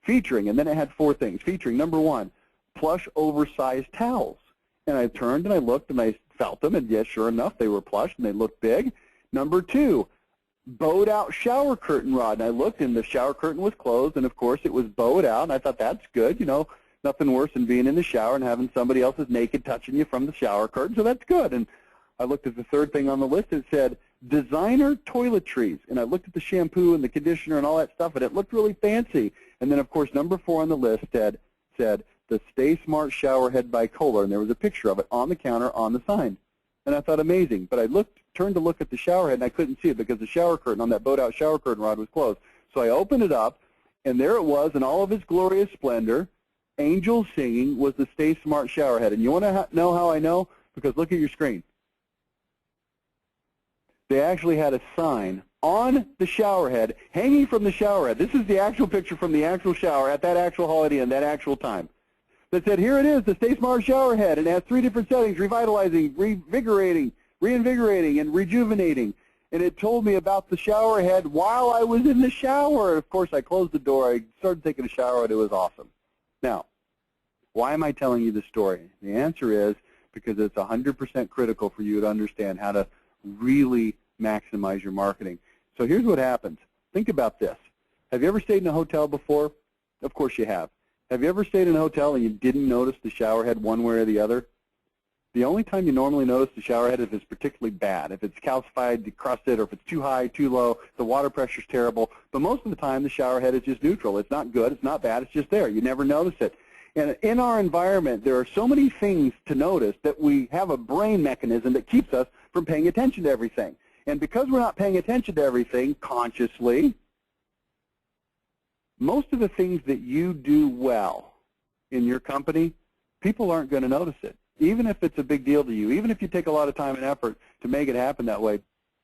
featuring, and then it had 4 things, featuring, number 1, plush oversized towels. And I turned and I looked and I felt them, and yes, sure enough, they were plush and they looked big. Number 2, bowed out shower curtain rod. And I looked and the shower curtain was closed, and of course it was bowed out, and I thought, that's good, you know, nothing worse than being in the shower and having somebody else's naked touching you from the shower curtain, so that's good. And I looked at the third thing on the list. It said designer toiletries, and I looked at the shampoo and the conditioner and all that stuff, and it looked really fancy. And then, of course, number 4 on the list said the Stay Smart shower head by Kohler, and there was a picture of it on the counter on the sign. And I thought, amazing. But I turned to look at the shower head, and I couldn't see it because the shower curtain on that bowed-out shower curtain rod was closed. So I opened it up, and there it was in all of its glorious splendor. Angels Singing was the Stay Smart shower head. And you want to know how I know? Because look at your screen. They actually had a sign on the shower head, hanging from the shower head. This is the actual picture from the actual shower at that actual Holiday Inn, that actual time. That said, here it is, the Stay Smart shower head, and it has 3 different settings: revitalizing, reinvigorating, and rejuvenating. And it told me about the shower head while I was in the shower. Of course, I closed the door, I started taking a shower, and it was awesome. Now, why am I telling you this story? The answer is because it's 100% critical for you to understand how to really maximize your marketing. So here's what happens. Think about this. Have you ever stayed in a hotel before? Of course you have. Have you ever stayed in a hotel and you didn't notice the shower head one way or the other? The only time you normally notice the shower head is if it's particularly bad, if it's calcified, decrusted, or if it's too high, too low, the water pressure's terrible. But most of the time, the shower head is just neutral. It's not good. It's not bad. It's just there. You never notice it. And in our environment, there are so many things to notice that we have a brain mechanism that keeps us from paying attention to everything. And because we're not paying attention to everything consciously, most of the things that you do well in your company, people aren't going to notice it. Even if it's a big deal to you, even if you take a lot of time and effort to make it happen that way,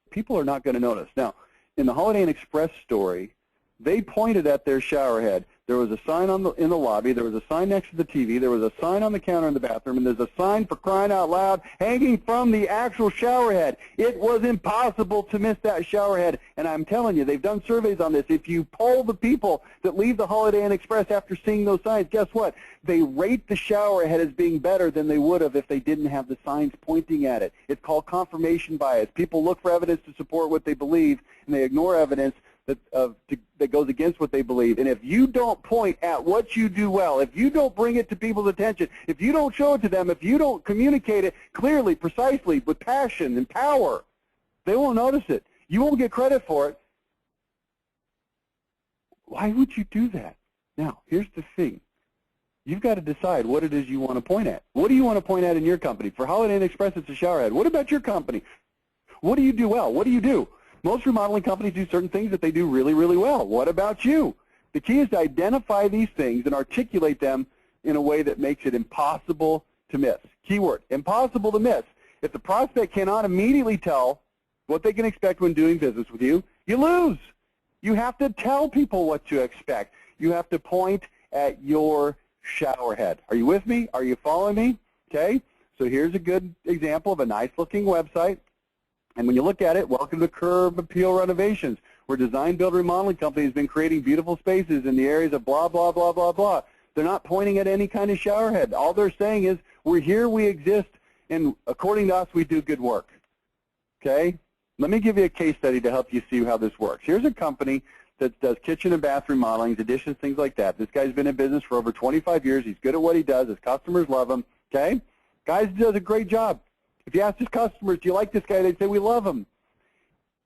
people are not going to notice. Now, in the Holiday Inn Express story, they pointed at their shower head. There was a sign in the lobby. There was a sign next to the TV. There was a sign on the counter in the bathroom. And there's a sign, for crying out loud, hanging from the actual shower head. It was impossible to miss that shower head. And I'm telling you, they've done surveys on this. If you poll the people that leave the Holiday Inn Express after seeing those signs, guess what? They rate the shower head as being better than they would have if they didn't have the signs pointing at it. It's called confirmation bias. People look for evidence to support what they believe, and they ignore evidence that goes against what they believe. And if you don't point at what you do well, if you don't bring it to people's attention, if you don't show it to them, if you don't communicate it clearly, precisely, with passion and power, they won't notice it. You won't get credit for it. Why would you do that? Now, here's the thing. You've got to decide what it is you want to point at. What do you want to point at in your company? For Holiday Inn Express, it's a shower head. What about your company? What do you do well? What do you do? Most remodeling companies do certain things that they do really, really well. What about you? The key is to identify these things and articulate them in a way that makes it impossible to miss. Keyword, impossible to miss. If the prospect cannot immediately tell what they can expect when doing business with you, you lose. You have to tell people what to expect. You have to point at your shower head. Are you with me? Are you following me? Okay, so here's a good example of a nice-looking website. And when you look at it, welcome to Curb Appeal Renovations, where Design Build Remodeling Company has been creating beautiful spaces in the areas of blah, blah, blah, blah, blah. They're not pointing at any kind of shower head. All they're saying is, we're here, we exist, and according to us, we do good work. Okay? Let me give you a case study to help you see how this works. Here's a company that does kitchen and bath remodelings, additions, things like that. This guy's been in business for over 25 years. He's good at what he does. His customers love him. Okay? Guy does a great job. If you ask his customers, do you like this guy, they'd say, we love him.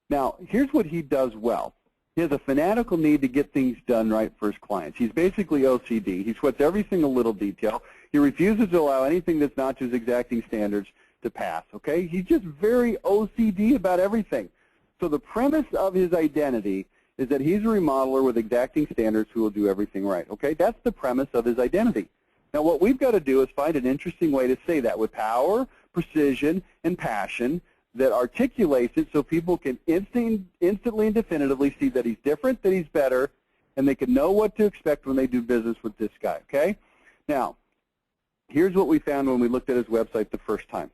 Now, here's what he does well. He has a fanatical need to get things done right for his clients. He's basically OCD. He sweats every single little detail. He refuses to allow anything that's not to his exacting standards to pass, okay? He's just very OCD about everything. So the premise of his identity is that he's a remodeler with exacting standards who will do everything right, okay? That's the premise of his identity. Now, what we've got to do is find an interesting way to say that with power, precision and passion that articulates it so people can instantly and definitively see that he's different, that he's better, and they can know what to expect when they do business with this guy, okay? Now, here's what we found when we looked at his website the first time.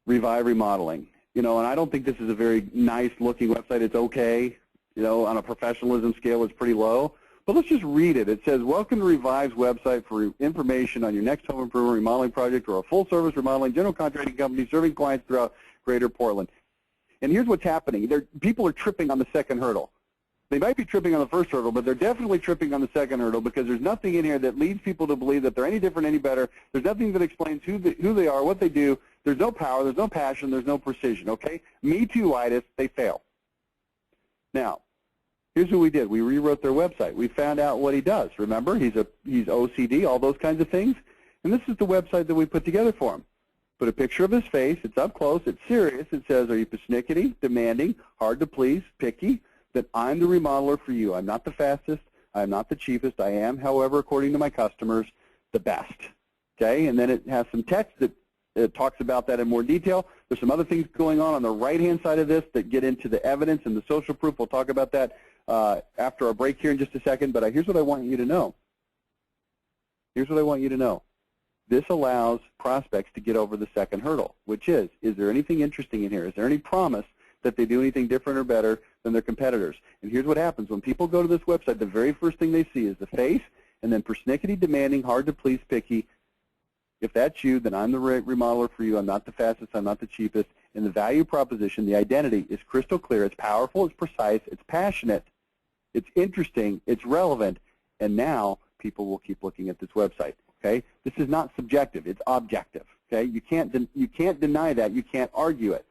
Revive Remodeling. You know, and I don't think this is a very nice looking website. It's okay. You know, on a professionalism scale, it's pretty low. But let's just read it. It says, welcome to Revive's website for information on your next home improvement remodeling project or a full-service remodeling general contracting company serving clients throughout Greater Portland. And here's what's happening. People are tripping on the second hurdle. They might be tripping on the first hurdle, but they're definitely tripping on the second hurdle because there's nothing in here that leads people to believe that they're any different, any better. There's nothing that explains who they are, what they do. There's no power, there's no passion, there's no precision, okay? Me too-itis, they fail. Now, here's what we did. We rewrote their website. We found out what he does. Remember, he's OCD, all those kinds of things. And this is the website that we put together for him. Put a picture of his face. It's up close. It's serious. It says, are you persnickety, demanding, hard to please, picky? That I'm the remodeler for you. I'm not the fastest. I'm not the cheapest. I am, however, according to my customers, the best. Okay? And then it has some text that talks about that in more detail. There's some other things going on the right-hand side of this that get into the evidence and the social proof. We'll talk about that after our break here in just a second. But here's what I want you to know. Here's what I want you to know. This allows prospects to get over the second hurdle, which is there anything interesting in here? Is there any promise that they do anything different or better than their competitors? And here's what happens. When people go to this website, the very first thing they see is the face, and then persnickety, demanding, hard to please, picky. If that's you, then I'm the remodeler for you. I'm not the fastest. I'm not the cheapest. And the value proposition, the identity, is crystal clear. It's powerful. It's precise. It's passionate. It's interesting. It's relevant. And now people will keep looking at this website. Okay? This is not subjective. It's objective. Okay? You can't deny that. You can't argue it.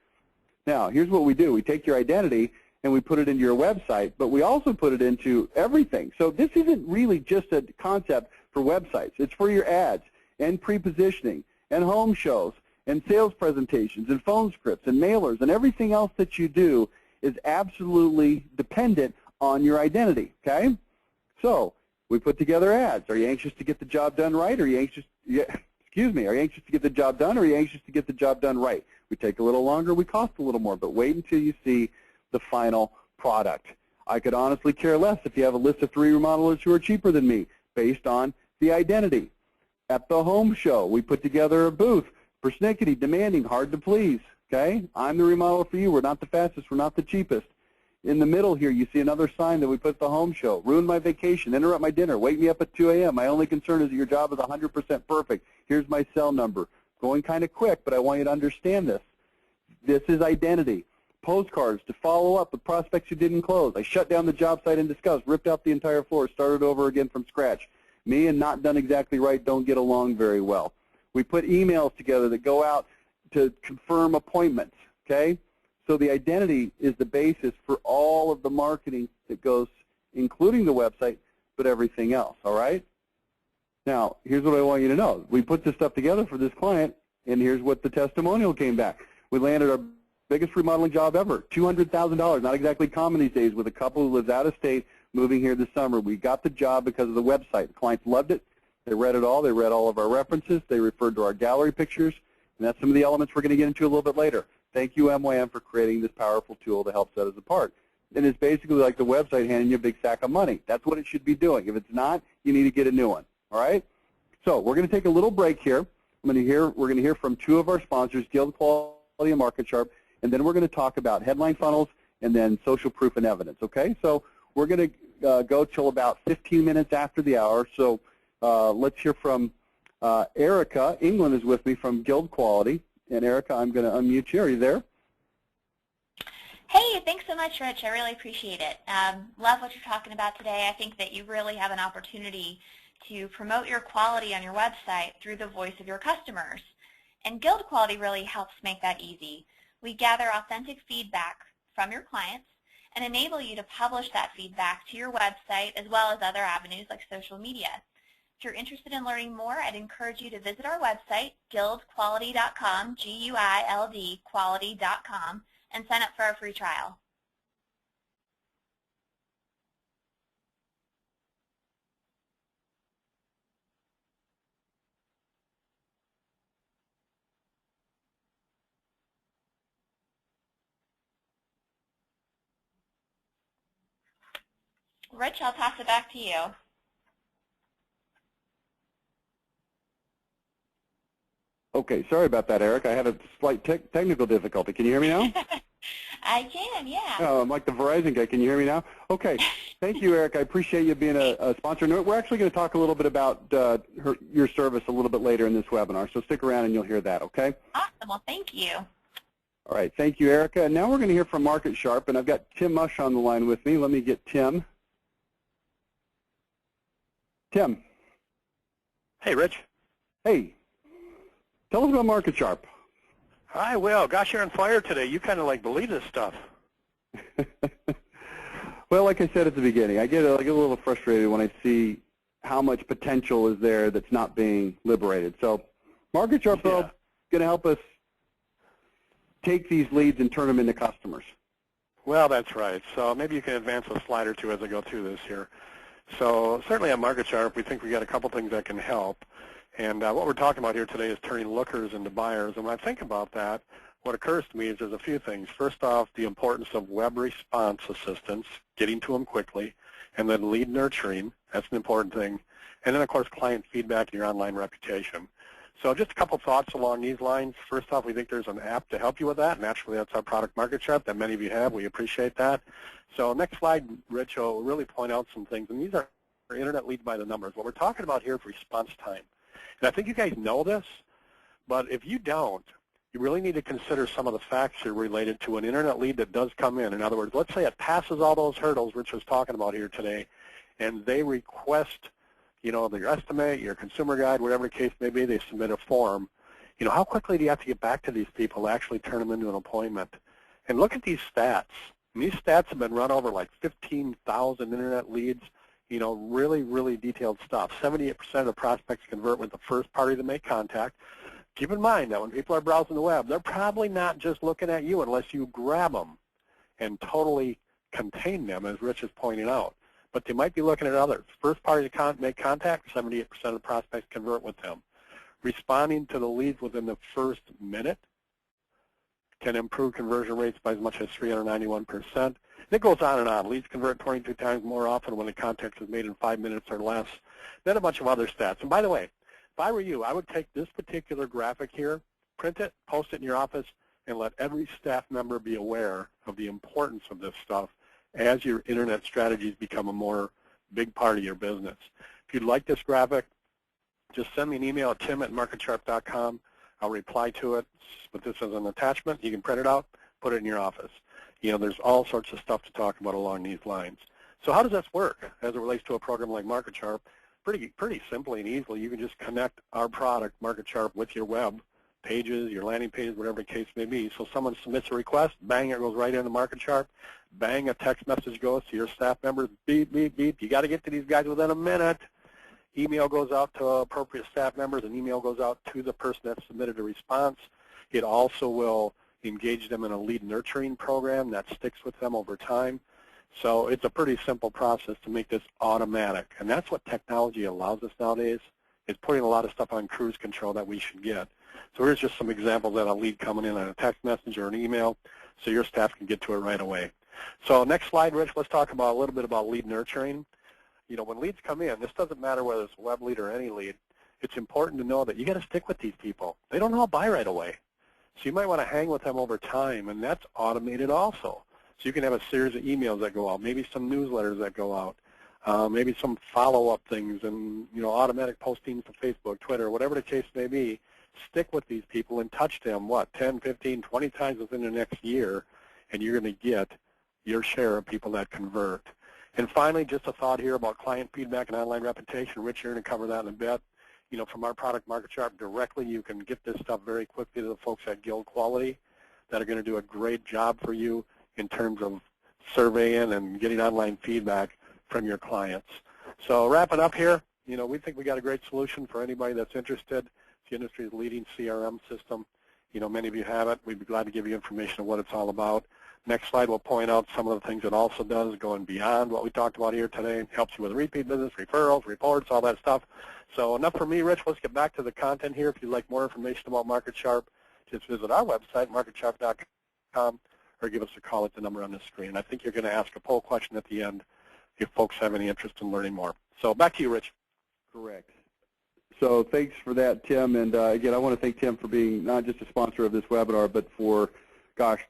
Now, here's what we do. We take your identity and we put it into your website, but we also put it into everything. So this isn't really just a concept for websites. It's for your ads and pre-positioning and home shows and sales presentations and phone scripts and mailers, and everything else that you do is absolutely dependent on your identity, okay? So we put together ads. Are you anxious to get the job done right? Are you anxious, are you anxious to get the job done, or are you anxious to get the job done right? We take a little longer, we cost a little more, but wait until you see the final product. I could honestly care less if you have a list of 3 remodelers who are cheaper than me based on the identity. At the home show, we put together a booth, persnickety, demanding, hard to please, okay? I'm the remodeler for you. We're not the fastest. We're not the cheapest. In the middle here, you see another sign that we put at the home show. Ruin my vacation, interrupt my dinner, wake me up at 2 a.m. My only concern is that your job is 100% perfect. Here's my cell number. Going kind of quick, but I want you to understand this. This is identity. Postcards to follow up with prospects who didn't close. I shut down the job site in disgust, ripped out the entire floor, started over again from scratch. Me and not done exactly right don't get along very well. We put emails together that go out to confirm appointments, okay? So the identity is the basis for all of the marketing that goes, including the website, but everything else, all right? Now, here's what I want you to know. We put this stuff together for this client, and here's what the testimonial came back. We landed our biggest remodeling job ever, $200,000, not exactly common these days, with a couple who lives out of state moving here this summer. We got the job because of the website. The clients loved it. They read it all. They read all of our references. They referred to our gallery pictures, and that's some of the elements we're going to get into a little bit later. Thank you, MYM, for creating this powerful tool to help set us apart. And it's basically like the website handing you a big sack of money. That's what it should be doing. If it's not, you need to get a new one, all right? So we're going to take a little break here. We're going to hear from 2 of our sponsors, Guild Quality and MarketSharp, and then we're going to talk about headline funnels and then social proof and evidence, okay? So we're going to go till about 15 minutes after the hour. So let's hear from Erica. England is with me from Guild Quality. And Erica, I'm going to unmute you. Are you there? Hey, thanks so much, Rich. I really appreciate it. Love what you're talking about today. I think that you really have an opportunity to promote your quality on your website through the voice of your customers. And Guild Quality really helps make that easy. We gather authentic feedback from your clients and enable you to publish that feedback to your website as well as other avenues like social media. If you're interested in learning more, I'd encourage you to visit our website, guildquality.com, G-U-I-L-D, quality.com, and sign up for our free trial. Rich, I'll pass it back to you. Okay, sorry about that, Eric. I had a slight technical difficulty. Can you hear me now? I can, yeah. Oh, I'm like the Verizon guy. Can you hear me now? Okay. Thank you, Eric. I appreciate you being a sponsor. We're actually going to talk a little bit about your service a little bit later in this webinar, so stick around and you'll hear that, okay? Awesome. Well, thank you. All right. Thank you, Erica. And now we're going to hear from Market Sharp, and I've got Tim Mush on the line with me. Let me get Tim. Tim. Hey, Rich. Hey. Tell us about Market Sharp. Hi, Will. Gosh, you're on fire today. You kind of like believe this stuff. Well, like I said at the beginning, I get a little frustrated when I see how much potential is there that's not being liberated. So Market Sharp is going to help us take these leads and turn them into customers. Well, that's right. So maybe you can advance a slide or two as I go through this here. So certainly at Market Sharp, we think we got a couple things that can help. And what we're talking about here today is turning lookers into buyers. And when I think about that, what occurs to me is there's a few things. First off, the importance of web response assistance, getting to them quickly, and then lead nurturing. That's an important thing. And then, of course, client feedback and your online reputation. So just a couple thoughts along these lines. First off, we think there's an app to help you with that. Naturally, that's our product Market Sharp that many of you have. We appreciate that. So next slide, Rich, will really point out some things. And these are internet leads by the numbers. What we're talking about here is response time. And I think you guys know this, but if you don't, you really need to consider some of the facts here related to an internet lead that does come in. In other words, let's say it passes all those hurdles Rich was talking about here today, and they request, your estimate, your consumer guide, whatever the case may be, they submit a form. How quickly do you have to get back to these people to actually turn them into an appointment? And look at these stats. And these stats have been run over like 15,000 internet leads. Really, really detailed stuff. 78% of the prospects convert with the first party to make contact. Keep in mind that when people are browsing the web, they're probably not just looking at you unless you grab them and totally contain them, as Rich is pointing out. But they might be looking at others. First party to make contact, 78% of the prospects convert with them. Responding to the leads within the first minute can improve conversion rates by as much as 391%. It goes on and on. Leads convert 22 times more often when the contact is made in 5 minutes or less. Then a bunch of other stats. And by the way, if I were you, I would take this particular graphic here, print it, post it in your office, and let every staff member be aware of the importance of this stuff as your internet strategies become a more big part of your business. If you'd like this graphic, just send me an email at tim@marketsharp.com. I'll reply to it, but this is an attachment. You can print it out, put it in your office. There's all sorts of stuff to talk about along these lines. So how does this work as it relates to a program like Market Sharp? Pretty simply and easily, you can just connect our product, Market Sharp, with your web pages, your landing pages, whatever the case may be. So someone submits a request, bang, it goes right into Market Sharp. Bang, a text message goes to your staff members, beep, beep, beep. You got to get to these guys within a minute. Email goes out to appropriate staff members, and email goes out to the person that submitted a response. It also will engage them in a lead nurturing program that sticks with them over time. So it's a pretty simple process to make this automatic. And that's what technology allows us nowadays, is putting a lot of stuff on cruise control that we should get. So here's just some examples of a lead coming in on a text message or an email so your staff can get to it right away. So next slide, Rich, let's talk about a little bit about lead nurturing. When leads come in, this doesn't matter whether it's a web lead or any lead, it's important to know that you got to stick with these people. They don't all buy right away. So you might want to hang with them over time, and that's automated also. So you can have a series of emails that go out, maybe some newsletters that go out, maybe some follow-up things and automatic postings to Facebook, Twitter, whatever the case may be. Stick with these people and touch them, 10, 15, 20 times within the next year, and you're going to get your share of people that convert. And finally, just a thought here about client feedback and online reputation. Rich, you're going to cover that in a bit. From our product Market Sharp directly, you can get this stuff very quickly to the folks at Guild Quality that are going to do a great job for you in terms of surveying and getting online feedback from your clients. So wrapping up here, we think we got a great solution for anybody that's interested. It's the industry's leading CRM system. Many of you have it. We'd be glad to give you information on what it's all about. Next slide will point out some of the things it also does, going beyond what we talked about here today. It helps you with repeat business, referrals, reports, all that stuff. So enough for me, Rich. Let's get back to the content here. If you'd like more information about Market Sharp, just visit our website, marketsharp.com, or give us a call at the number on the screen. I think you're going to ask a poll question at the end if folks have any interest in learning more. So back to you, Rich. Correct. So thanks for that, Tim. And again, I want to thank Tim for being not just a sponsor of this webinar, but for, gosh,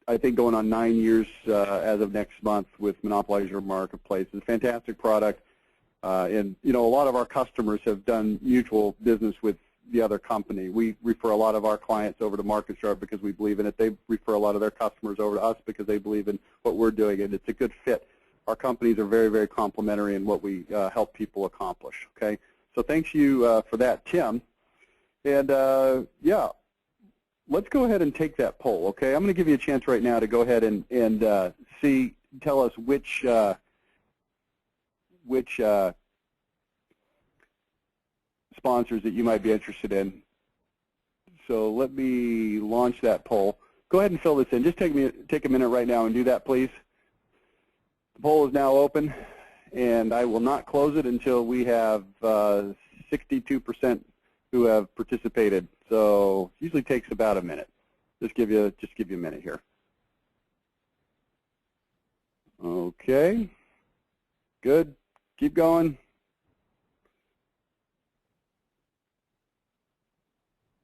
I think going on 9 years as of next month with Monopolize Your Marketplace. It's a fantastic product. And, you know, a lot of our customers have done mutual business with the other company. We refer a lot of our clients over to MarketSharp because we believe in it. They refer a lot of their customers over to us because they believe in what we're doing, and it's a good fit. Our companies are very, very complementary in what we help people accomplish, okay? So thanks you for that, Tim. And, yeah, let's go ahead and take that poll, okay? I'm going to give you a chance right now to go ahead and tell us which sponsors that you might be interested in. So let me launch that poll. Go ahead and fill this in. Just take a minute right now and do that, please. The poll is now open, and I will not close it until we have 62% who have participated. So it usually takes about a minute. Just give you a minute here. Okay. Good. Keep going.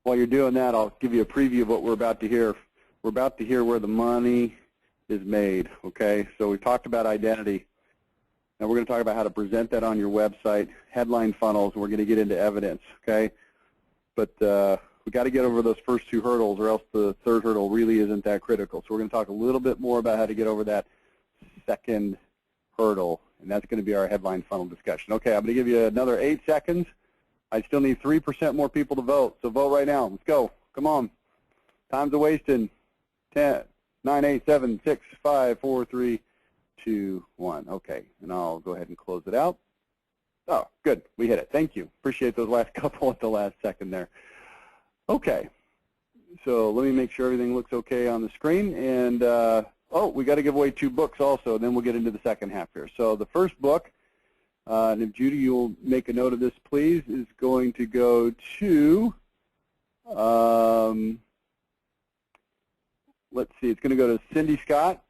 While you're doing that, I'll give you a preview of what we're about to hear. We're about to hear where the money is made, okay? So we talked about identity. Now we're going to talk about how to present that on your website, headline funnels, and we're going to get into evidence, okay? But we got to get over those first two hurdles, or else the third hurdle really isn't that critical. So we're going to talk a little bit more about how to get over that second hurdle, and that's going to be our headline funnel discussion. Okay, I'm going to give you another 8 seconds. I still need 3% more people to vote, so vote right now. Let's go. Come on. Time's a wasting. 10, 9, 8, 7, 6, 5, 4, 3, 2, 1. Okay, and I'll go ahead and close it out. Oh, good. We hit it. Thank you. Appreciate those last couple at the last second there. Okay, so let me make sure everything looks okay on the screen. And, oh, we got to give away 2 books also, and then we'll get into the second half here. So the first book, and if Judy, you'll make a note of this, please, is going to go to, let's see, it's going to go to Cindy Scott.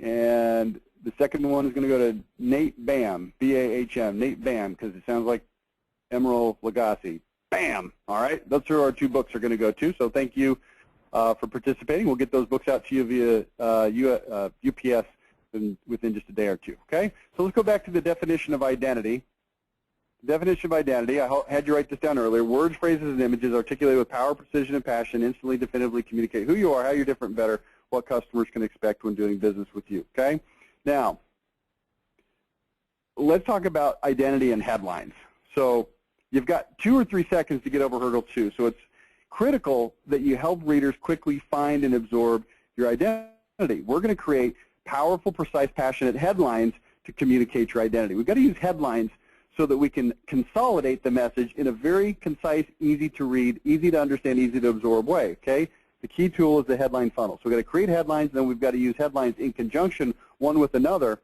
And the second one is going to go to Nate Bam, B-A-H-M, Nate Bam, because it sounds like Emerald Lagasse. Bam! All right, those are our 2 books are going to go to. So thank you for participating. We'll get those books out to you via UPS within just a day or 2, okay? So let's go back to the definition of identity. The definition of identity, I had you write this down earlier. Words, phrases, and images articulated with power, precision, and passion instantly, definitively communicate who you are, how you're different, better, what customers can expect when doing business with you, okay? Now, let's talk about identity and headlines. So you've got 2 or 3 seconds to get over hurdle 2. So it's critical that you help readers quickly find and absorb your identity. We're going to create powerful, precise, passionate headlines to communicate your identity. We've got to use headlines so that we can consolidate the message in a very concise, easy to read, easy to understand, easy to absorb way, okay? The key tool is the headline funnel. So we've got to create headlines, and then we've got to use headlines in conjunction one with another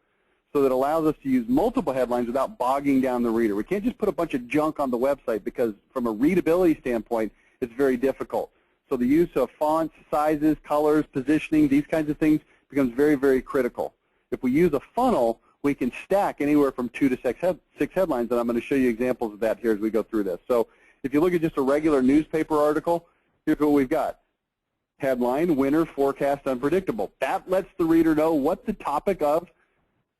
so that allows us to use multiple headlines without bogging down the reader. We can't just put a bunch of junk on the website because from a readability standpoint, it's very difficult. So the use of fonts, sizes, colors, positioning, these kinds of things becomes very, very critical. If we use a funnel, we can stack anywhere from 2 to 6 headlines, and I'm going to show you examples of that here as we go through this. So if you look at just a regular newspaper article, here's what we've got. Headline, winter forecast unpredictable. That lets the reader know what the topic of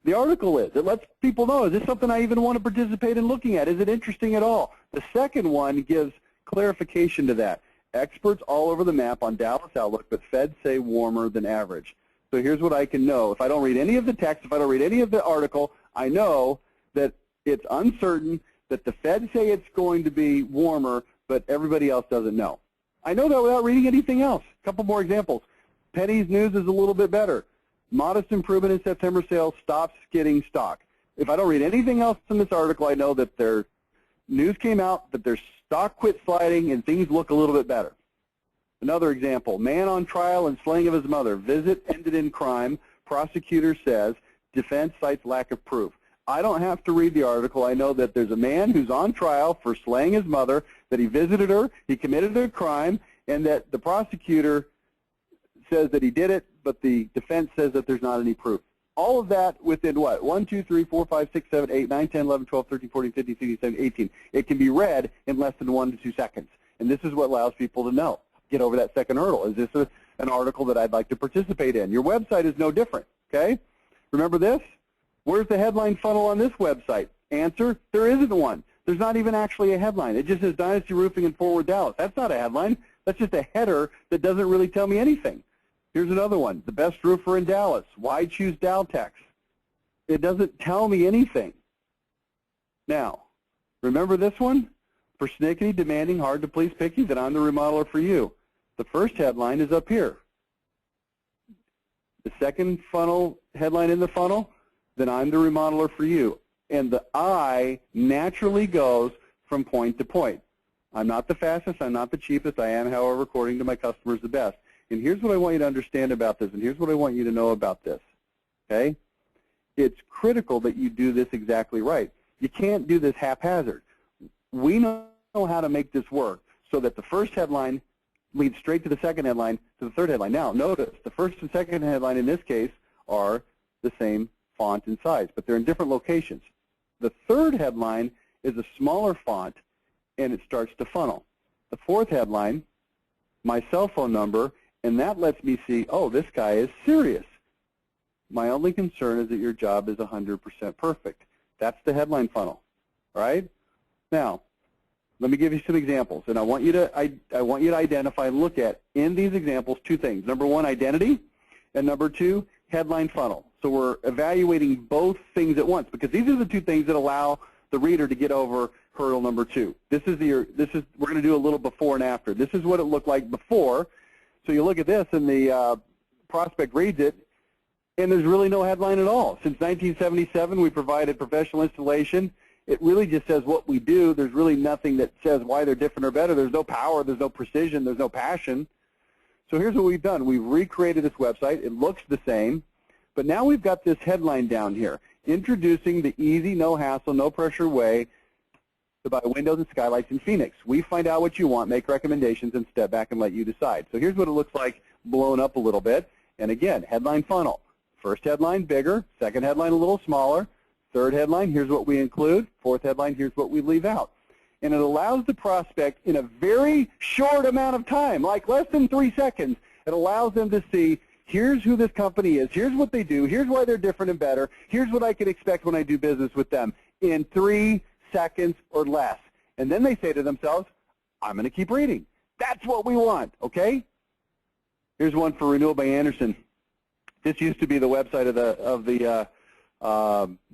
the article is. It lets people know, is this something I even want to participate in looking at? Is it interesting at all? The second one gives clarification to that. Experts all over the map on Dallas Outlook, but Feds say warmer than average. So here's what I can know. If I don't read any of the text, if I don't read any of the article, I know that it's uncertain, that the Feds say it's going to be warmer, but everybody else doesn't know. I know that without reading anything else. A couple more examples. Penny's news is a little bit better. Modest improvement in September sales, stops getting stock. If I don't read anything else in this article, I know that their news came out, that their stock quit sliding, and things look a little bit better. Another example, man on trial and slaying of his mother. Visit ended in crime. Prosecutor says, defense cites lack of proof. I don't have to read the article. I know that there's a man who's on trial for slaying his mother, that he visited her, he committed a crime, and that the prosecutor says that he did it, but the defense says that there's not any proof. all of that within what? 1, 2, 3, 4, 5, 6, 7, 8, 9, 10, 11, 12, 13, 14, 15, 16, 17, 18. It can be read in less than 1 to 2 seconds. And this is what allows people to know, get over that second hurdle. Is this an article that I'd like to participate in? Your website is no different, okay? Remember this? Where's the headline funnel on this website? Answer, there isn't one. There's not even actually a headline. It just says Dynasty Roofing in Fort Worth, Dallas. That's not a headline. That's just a header that doesn't really tell me anything. Here's another one, the best roofer in Dallas. Why choose Daltex? It doesn't tell me anything. Now, remember this one? Persnickety, demanding, hard to please, picky, that I'm the remodeler for you. The first headline is up here. The second funnel headline in the funnel, then I'm the remodeler for you. And the I naturally goes from point to point. I'm not the fastest, I'm not the cheapest, I am, however, according to my customers, the best. And here's what I want you to understand about this, and here's what I want you to know about this, okay? It's critical that you do this exactly right. You can't do this haphazard. We know how to make this work so that the first headline leads straight to the second headline to the third headline. Now, notice the first and second headline in this case are the same font and size, but they're in different locations. The third headline is a smaller font, and it starts to funnel. The fourth headline, my cell phone number, and that lets me see, oh, this guy is serious. My only concern is that your job is 100% perfect. That's the headline funnel, right? Now, let me give you some examples, and I want you to identify and look at, in these examples, two things. Number one, identity, and number two, headline funnel. So we're evaluating both things at once, because these are the two things that allow the reader to get over hurdle number two. We're going to do a little before and after. This is what it looked like before. So you look at this, and the prospect reads it, and there's really no headline at all. Since 1977, we provided professional installation. It really just says what we do. There's really nothing that says why they're different or better. There's no power. There's no precision. There's no passion. So here's what we've done. We've recreated this website. It looks the same, but now we've got this headline down here, introducing the easy, no hassle, no pressure way to buy windows and skylights in Phoenix. We find out what you want, make recommendations, and step back and let you decide. So here's what it looks like blown up a little bit. And again, headline funnel. First headline, bigger. Second headline, a little smaller. Third headline, here's what we include. Fourth headline, here's what we leave out. And it allows the prospect in a very short amount of time, like less than 3 seconds, it allows them to see, here's who this company is, here's what they do, here's why they're different and better, here's what I can expect when I do business with them in 3 seconds or less. And then they say to themselves, I'm going to keep reading. That's what we want, okay? Here's one for Renewal by Anderson. This used to be the website of the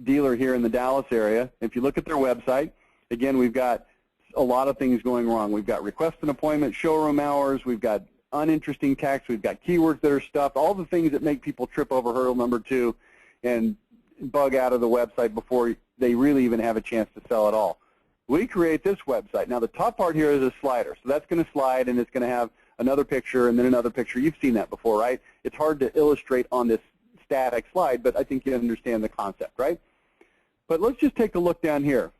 dealer here in the Dallas area. If you look at their website, again, we've got a lot of things going wrong. We've got request an appointment, showroom hours, we've got uninteresting text, we've got keywords that are stuffed, all the things that make people trip over hurdle number 2 and bug out of the website before they really even have a chance to sell at all. We create this website. Now the top part here is a slider, so that's going to slide and it's going to have another picture and then another picture. You've seen that before, right? It's hard to illustrate on this static slide, but I think you understand the concept, right? But let's just take a look down here.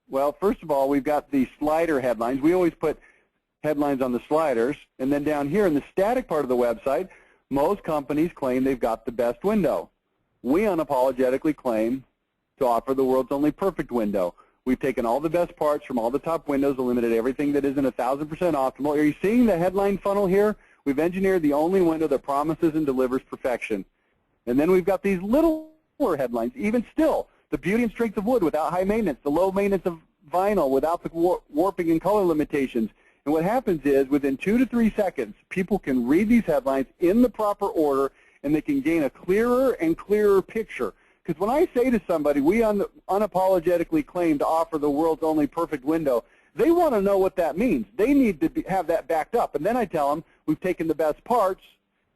Well, first of all, we've got the slider headlines. We always put headlines on the sliders, and then down here in the static part of the website, most companies claim they've got the best window. We unapologetically claim to offer the world's only perfect window. We've taken all the best parts from all the top windows, eliminated everything that isn't 1,000% optimal. Are you seeing the headline funnel here? We've engineered the only window that promises and delivers perfection. And then we've got these littler headlines, even still. The beauty and strength of wood without high maintenance, the low maintenance of vinyl without the warping and color limitations. And what happens is within 2 to 3 seconds, people can read these headlines in the proper order and they can gain a clearer and clearer picture. Because when I say to somebody, we unapologetically claim to offer the world's only perfect window, they want to know what that means. They need to have that backed up. And then I tell them we've taken the best parts,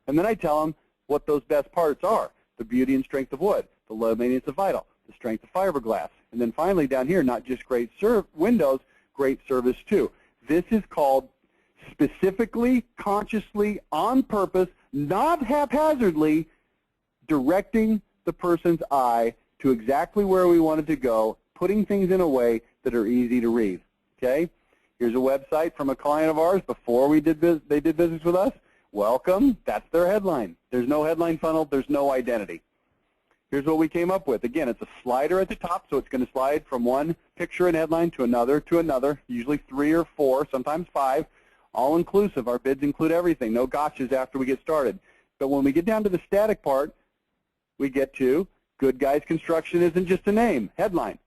and then I tell them what those best parts are, the beauty and strength of wood, the low maintenance of vinyl, the strength of fiberglass. And then finally down here, not just great windows, great service too. This is called specifically, consciously, on purpose, not haphazardly, directing the person's eye to exactly where we wanted to go, putting things in a way that are easy to read. Okay? Here's a website from a client of ours before they did business with us. Welcome. That's their headline. There's no headline funnel. There's no identity. Here's what we came up with. Again, it's a slider at the top, so it's going to slide from one picture and headline to another, usually 3 or 4, sometimes 5, all inclusive. Our bids include everything, no gotchas after we get started. But when we get down to the static part, we get to Good Guys Construction isn't just a name, headline.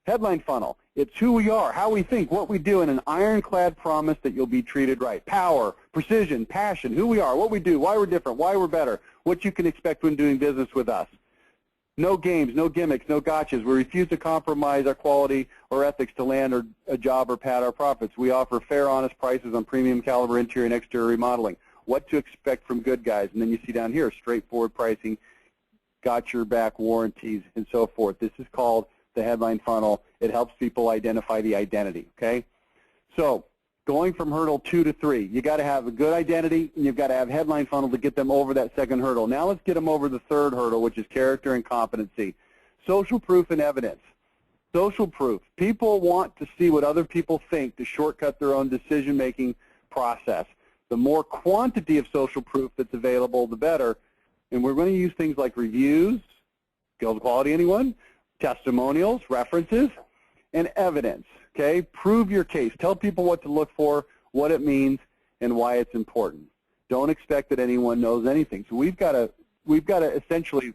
Headline funnel. It's who we are, how we think, what we do, and an ironclad promise that you'll be treated right. Power, precision, passion, who we are, what we do, why we're different, why we're better, what you can expect when doing business with us. No games, no gimmicks, no gotchas. We refuse to compromise our quality or ethics to land a job or pad our profits. We offer fair, honest prices on premium caliber interior and exterior remodeling. What to expect from Good Guys. And then you see down here, straightforward pricing, got your back warranties, and so forth. This is called the headline funnel. It helps people identify the identity, okay? So going from hurdle 2 to 3, you got to have a good identity, and you've got to have headline funnel to get them over that second hurdle. Now let's get them over the third hurdle, which is character and competency. Social proof and evidence. Social proof. People want to see what other people think to shortcut their own decision-making process. The more quantity of social proof that's available, the better. And we're going to use things like reviews, Guild Quality, anyone? Testimonials, references, and evidence. Okay, prove your case. Tell people what to look for, what it means, and why it's important. Don't expect that anyone knows anything. So we've got to essentially,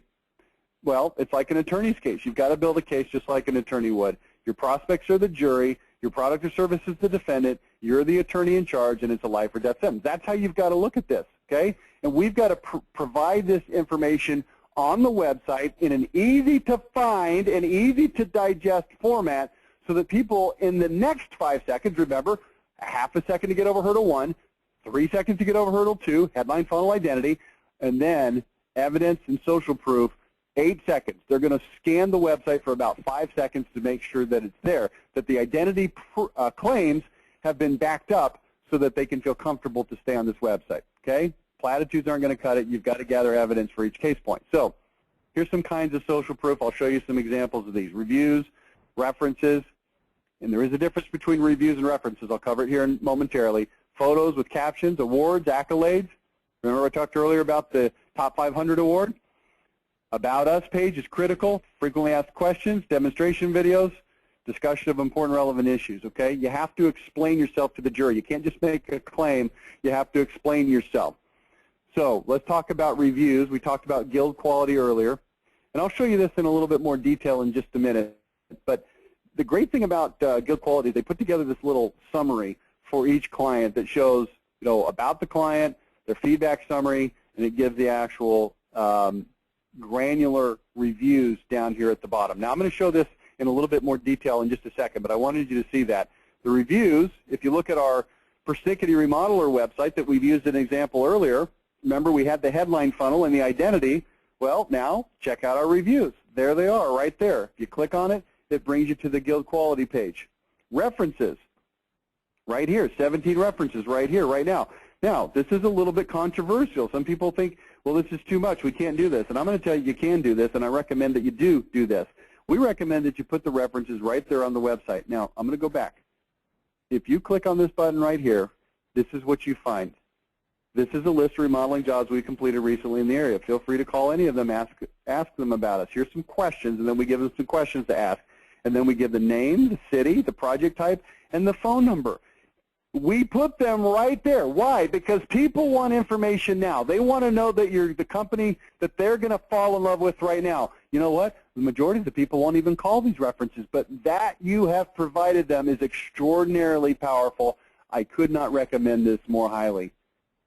well, it's like an attorney's case. You've got to build a case just like an attorney would. Your prospects are the jury. Your product or service is the defendant. You're the attorney in charge, and it's a life or death sentence. That's how you've got to look at this. Okay, and we've got to provide this information on the website in an easy-to-find and easy-to-digest format, so that people in the next 5 seconds, remember, a half a second to get over hurdle 1, 3 seconds to get over hurdle 2, headline funnel identity, and then evidence and social proof, 8 seconds. They're going to scan the website for about 5 seconds to make sure that it's there, that the identity claims have been backed up so that they can feel comfortable to stay on this website, okay? Platitudes aren't going to cut it. You've got to gather evidence for each case point. So here's some kinds of social proof. I'll show you some examples of these. Reviews, references, and there is a difference between reviews and references. I'll cover it here momentarily. Photos with captions, awards, accolades. Remember I talked earlier about the Top 500 award? About Us page is critical. Frequently asked questions, demonstration videos, discussion of important relevant issues, okay? You have to explain yourself to the jury. You can't just make a claim. You have to explain yourself. So let's talk about reviews. We talked about Guild Quality earlier, and I'll show you this in a little bit more detail in just a minute. But the great thing about Guild Quality is they put together this little summary for each client that shows, you know, about the client, their feedback summary, and it gives the actual granular reviews down here at the bottom. Now I'm going to show this in a little bit more detail in just a second, but I wanted you to see that. The reviews, if you look at our Persnickety Remodeler website that we've used an example earlier, remember we had the headline funnel and the identity. Well, now check out our reviews. There they are right there. If you click on it, it brings you to the Guild Quality page. References, right here, 17 references right here, right now. Now, this is a little bit controversial. Some people think, well, this is too much. We can't do this. And I'm going to tell you, you can do this, and I recommend that you do this. We recommend that you put the references right there on the website. Now, I'm going to go back. If you click on this button right here, this is what you find. This is a list of remodeling jobs we completed recently in the area. Feel free to call any of them, ask them about us. Here's some questions, and then we give them some questions to ask. And then we give the name, the city, the project type, and the phone number. We put them right there. Why? Because people want information now. They want to know that you're the company that they're going to fall in love with right now. You know what? The majority of the people won't even call these references, but that you have provided them is extraordinarily powerful. I could not recommend this more highly.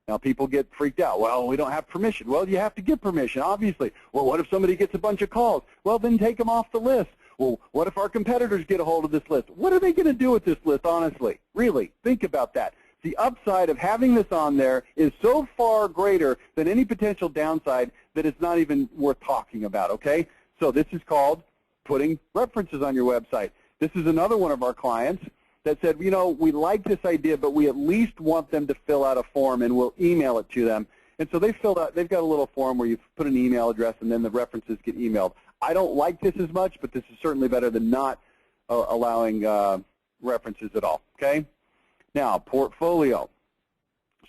Now, people get freaked out. Well, we don't have permission. Well, you have to get permission, obviously. Well, what if somebody gets a bunch of calls? Well, then take them off the list. Well, what if our competitors get a hold of this list? What are they going to do with this list, honestly? Really, think about that. The upside of having this on there is so far greater than any potential downside that it's not even worth talking about, okay? So this is called putting references on your website. This is another one of our clients that said, you know, we like this idea, but we at least want them to fill out a form, and we'll email it to them. And so they've got a little form where you put an email address, and then the references get emailed. I don't like this as much, but this is certainly better than not allowing references at all, okay? Now, portfolio.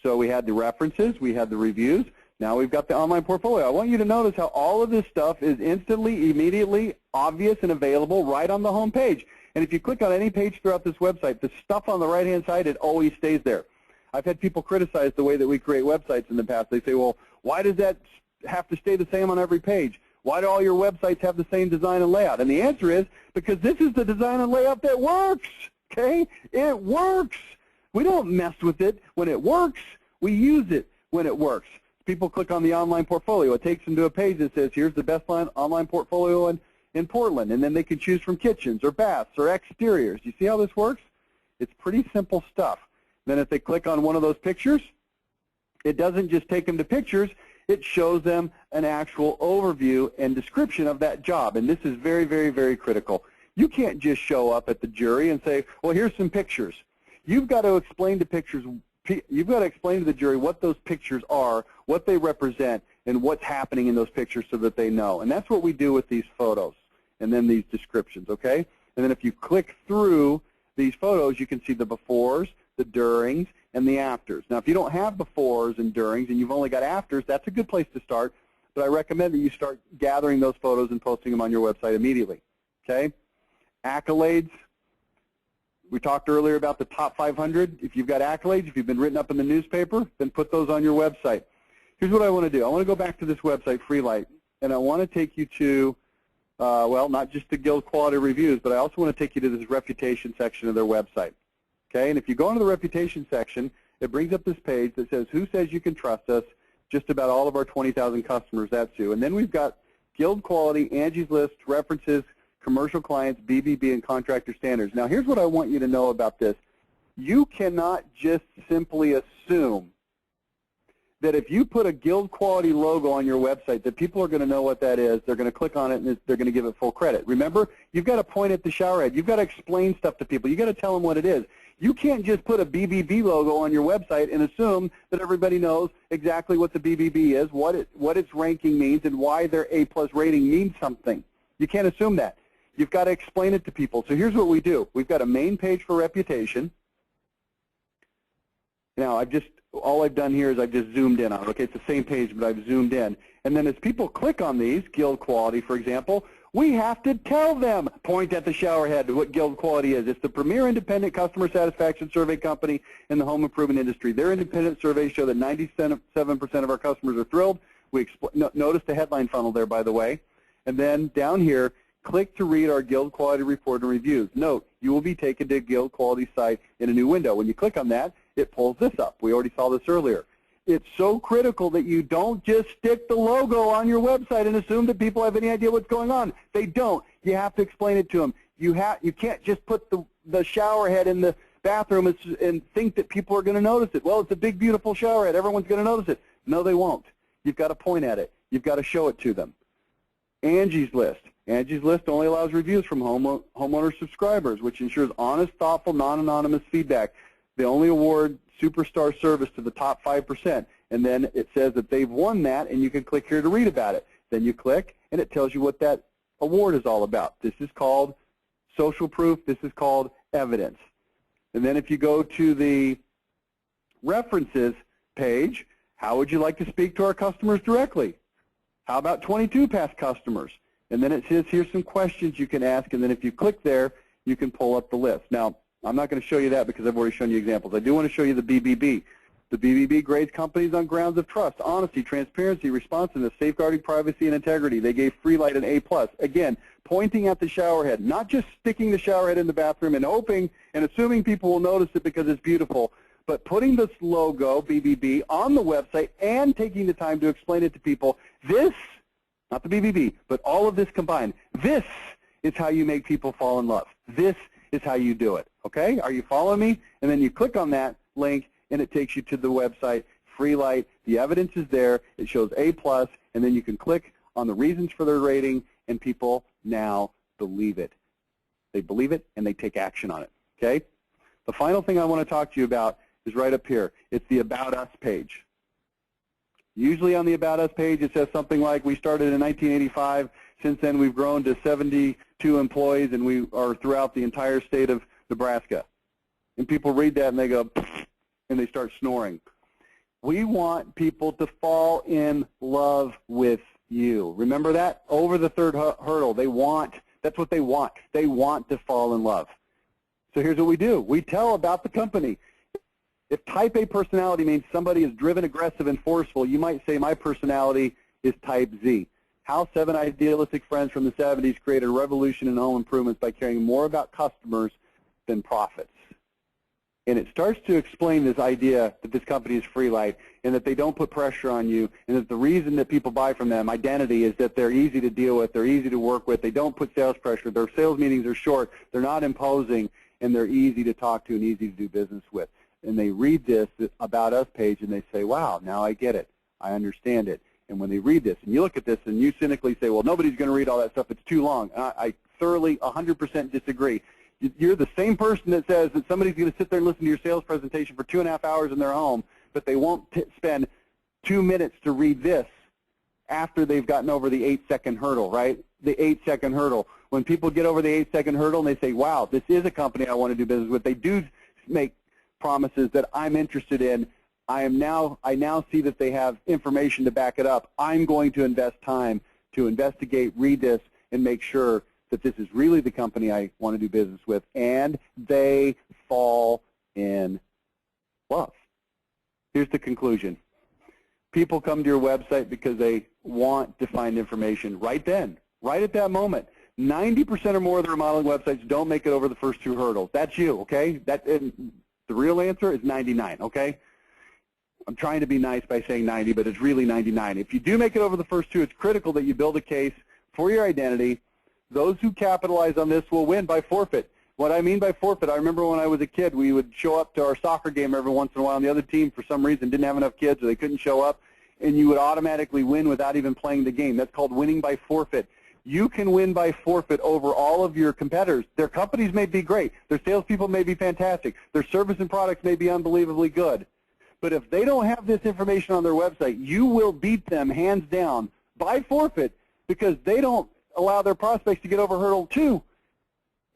So we had the references, we had the reviews. Now we've got the online portfolio. I want you to notice how all of this stuff is instantly, immediately obvious and available right on the home page. And if you click on any page throughout this website, the stuff on the right-hand side, it always stays there. I've had people criticize the way that we create websites in the past. They say, well, why does that have to stay the same on every page? Why do all your websites have the same design and layout? And the answer is because this is the design and layout that works, okay? It works. We don't mess with it when it works. We use it when it works. People click on the online portfolio. It takes them to a page that says, here's the best online portfolio in Portland, and then they can choose from kitchens or baths or exteriors. You see how this works? It's pretty simple stuff. Then if they click on one of those pictures, it doesn't just take them to pictures. It shows them an actual overview and description of that job, and this is very, very, very critical. You can't just show up at the jury and say, well, here's some pictures. You've got to explain to the jury what those pictures are, what they represent, and what's happening in those pictures so that they know. And that's what we do with these photos and then these descriptions, okay? And then if you click through these photos, you can see the befores, the durings, and the afters. Now, if you don't have befores and durings and you've only got afters, that's a good place to start, but I recommend that you start gathering those photos and posting them on your website immediately, okay? Accolades. We talked earlier about the top 500. If you've got accolades, if you've been written up in the newspaper, then put those on your website. Here's what I want to do. I want to go back to this website, Freelight, and I want to take you to, well, not just to Guild Quality Reviews, but I also want to take you to this reputation section of their website. Okay, and if you go into the reputation section, it brings up this page that says, who says you can trust us? Just about all of our 20,000 customers, that's who. And then we've got Guild Quality, Angie's List, references, commercial clients, BBB, and contractor standards. Now, here's what I want you to know about this. You cannot just simply assume that if you put a Guild Quality logo on your website that people are going to know what that is, they're going to click on it, and they're going to give it full credit. Remember, you've got to point at the showerhead. You've got to explain stuff to people. You've got to tell them what it is. You can't just put a BBB logo on your website and assume that everybody knows exactly what the BBB is, what its ranking means, and why their A+ rating means something. You can't assume that. You've got to explain it to people. So here's what we do. We've got a main page for reputation. Now, all I've done here is I've just zoomed in on it. Okay, it's the same page, but I've zoomed in. And then as people click on these, Guild Quality, for example, we have to tell them, point at the showerhead, what Guild Quality is. It's the premier independent customer satisfaction survey company in the home improvement industry. Their independent surveys show that 97% of our customers are thrilled. Notice the headline funnel there, by the way. And then down here, click to read our Guild Quality report and reviews. Note, you will be taken to Guild Quality site in a new window. When you click on that, it pulls this up. We already saw this earlier. It's so critical that you don't just stick the logo on your website and assume that people have any idea what's going on. They don't. You have to explain it to them. You can't just put the shower head in the bathroom and think that people are going to notice it. Well, it's a big, beautiful shower head. Everyone's going to notice it. No, they won't. You've got to point at it. You've got to show it to them. Angie's List. Angie's List only allows reviews from homeowner subscribers, which ensures honest, thoughtful, non-anonymous feedback. They only award superstar service to the top 5%, and then it says that they've won that, and you can click here to read about it. Then you click, and it tells you what that award is all about. This is called social proof. This is called evidence. And then if you go to the references page, how would you like to speak to our customers directly? How about 22 past customers? And then it says here's some questions you can ask, and then if you click there, you can pull up the list. Now, I'm not going to show you that because I've already shown you examples. I do want to show you the BBB. The BBB grades companies on grounds of trust, honesty, transparency, responsiveness, safeguarding privacy and integrity. They gave Freelight an A+. Again, pointing at the showerhead, not just sticking the showerhead in the bathroom and hoping and assuming people will notice it because it's beautiful, but putting this logo, BBB, on the website and taking the time to explain it to people. This, not the BBB, but all of this combined, this is how you make people fall in love. This is how you do it, okay? Are you following me? And then you click on that link, and it takes you to the website, Freelight. The evidence is there. It shows A+, and then you can click on the reasons for their rating, and people now believe it. They believe it, and they take action on it, okay? The final thing I want to talk to you about is right up here. It's the About Us page. Usually on the About Us page, it says something like, we started in 1985. Since then, we've grown to 72 employees, and we are throughout the entire state of Nebraska. And people read that, and they go, and they start snoring. We want people to fall in love with you. Remember that? Over the third hurdle. That's what they want. They want to fall in love. So here's what we do. We tell about the company. If type A personality means somebody is driven, aggressive, and forceful, you might say my personality is type Z. How 7 idealistic friends from the 70s created a revolution in home improvements by caring more about customers than profits. And it starts to explain this idea that this company is free light and that they don't put pressure on you, and that the reason that people buy from them, identity, is that they're easy to deal with, they're easy to work with, they don't put sales pressure, their sales meetings are short, they're not imposing, and they're easy to talk to and easy to do business with. And they read this About Us page and they say, wow, now I get it. I understand it. And when they read this, and you look at this and you cynically say, well, nobody's going to read all that stuff. It's too long. I thoroughly 100% disagree. You're the same person that says that somebody's going to sit there and listen to your sales presentation for 2.5 hours in their home, but they won't spend 2 minutes to read this after they've gotten over the 8-second hurdle, right? The 8-second hurdle. When people get over the 8-second hurdle and they say, wow, this is a company I want to do business with, they do make promises that I'm interested in. I now see that they have information to back it up. I'm going to invest time to investigate, read this, and make sure that this is really the company I want to do business with, and they fall in love. Here's the conclusion. People come to your website because they want to find information right then, right at that moment. 90% or more of the remodeling websites don't make it over the first 2 hurdles. That's you, okay? The real answer is 99, okay? I'm trying to be nice by saying 90, but it's really 99. If you do make it over the first 2, it's critical that you build a case for your identity. Those who capitalize on this will win by forfeit. What I mean by forfeit, I remember when I was a kid, we would show up to our soccer game every once in a while, and the other team, for some reason, didn't have enough kids or they couldn't show up, and you would automatically win without even playing the game. That's called winning by forfeit. You can win by forfeit over all of your competitors. Their companies may be great. Their salespeople may be fantastic. Their service and products may be unbelievably good. But if they don't have this information on their website, you will beat them hands down by forfeit because they don't allow their prospects to get over hurdle 2.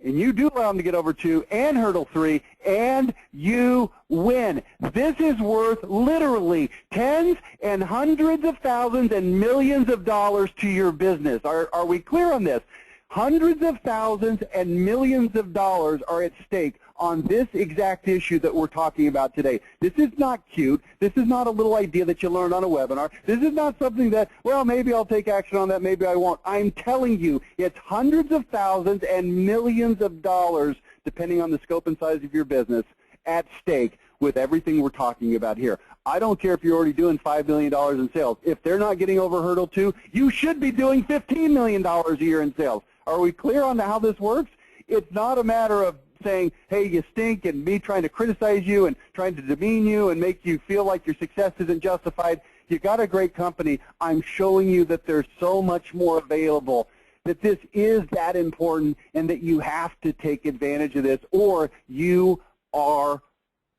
And you do allow them to get over 2 and hurdle 3, and you win. This is worth literally tens and hundreds of thousands and millions of dollars to your business. Are we clear on this? Hundreds of thousands and millions of dollars are at stake on this exact issue that we're talking about today. This is not cute. This is not a little idea that you learned on a webinar. This is not something that, well, maybe I'll take action on that, maybe I won't. I'm telling you, it's hundreds of thousands and millions of dollars, depending on the scope and size of your business, at stake with everything we're talking about here. I don't care if you're already doing $5 million in sales. If they're not getting over hurdle 2, you should be doing $15 million a year in sales. Are we clear on how this works? It's not a matter of saying, hey, you stink, and me trying to criticize you and trying to demean you and make you feel like your success isn't justified. You got a great company. I'm showing you that there's so much more available, that this is that important, and that you have to take advantage of this or you are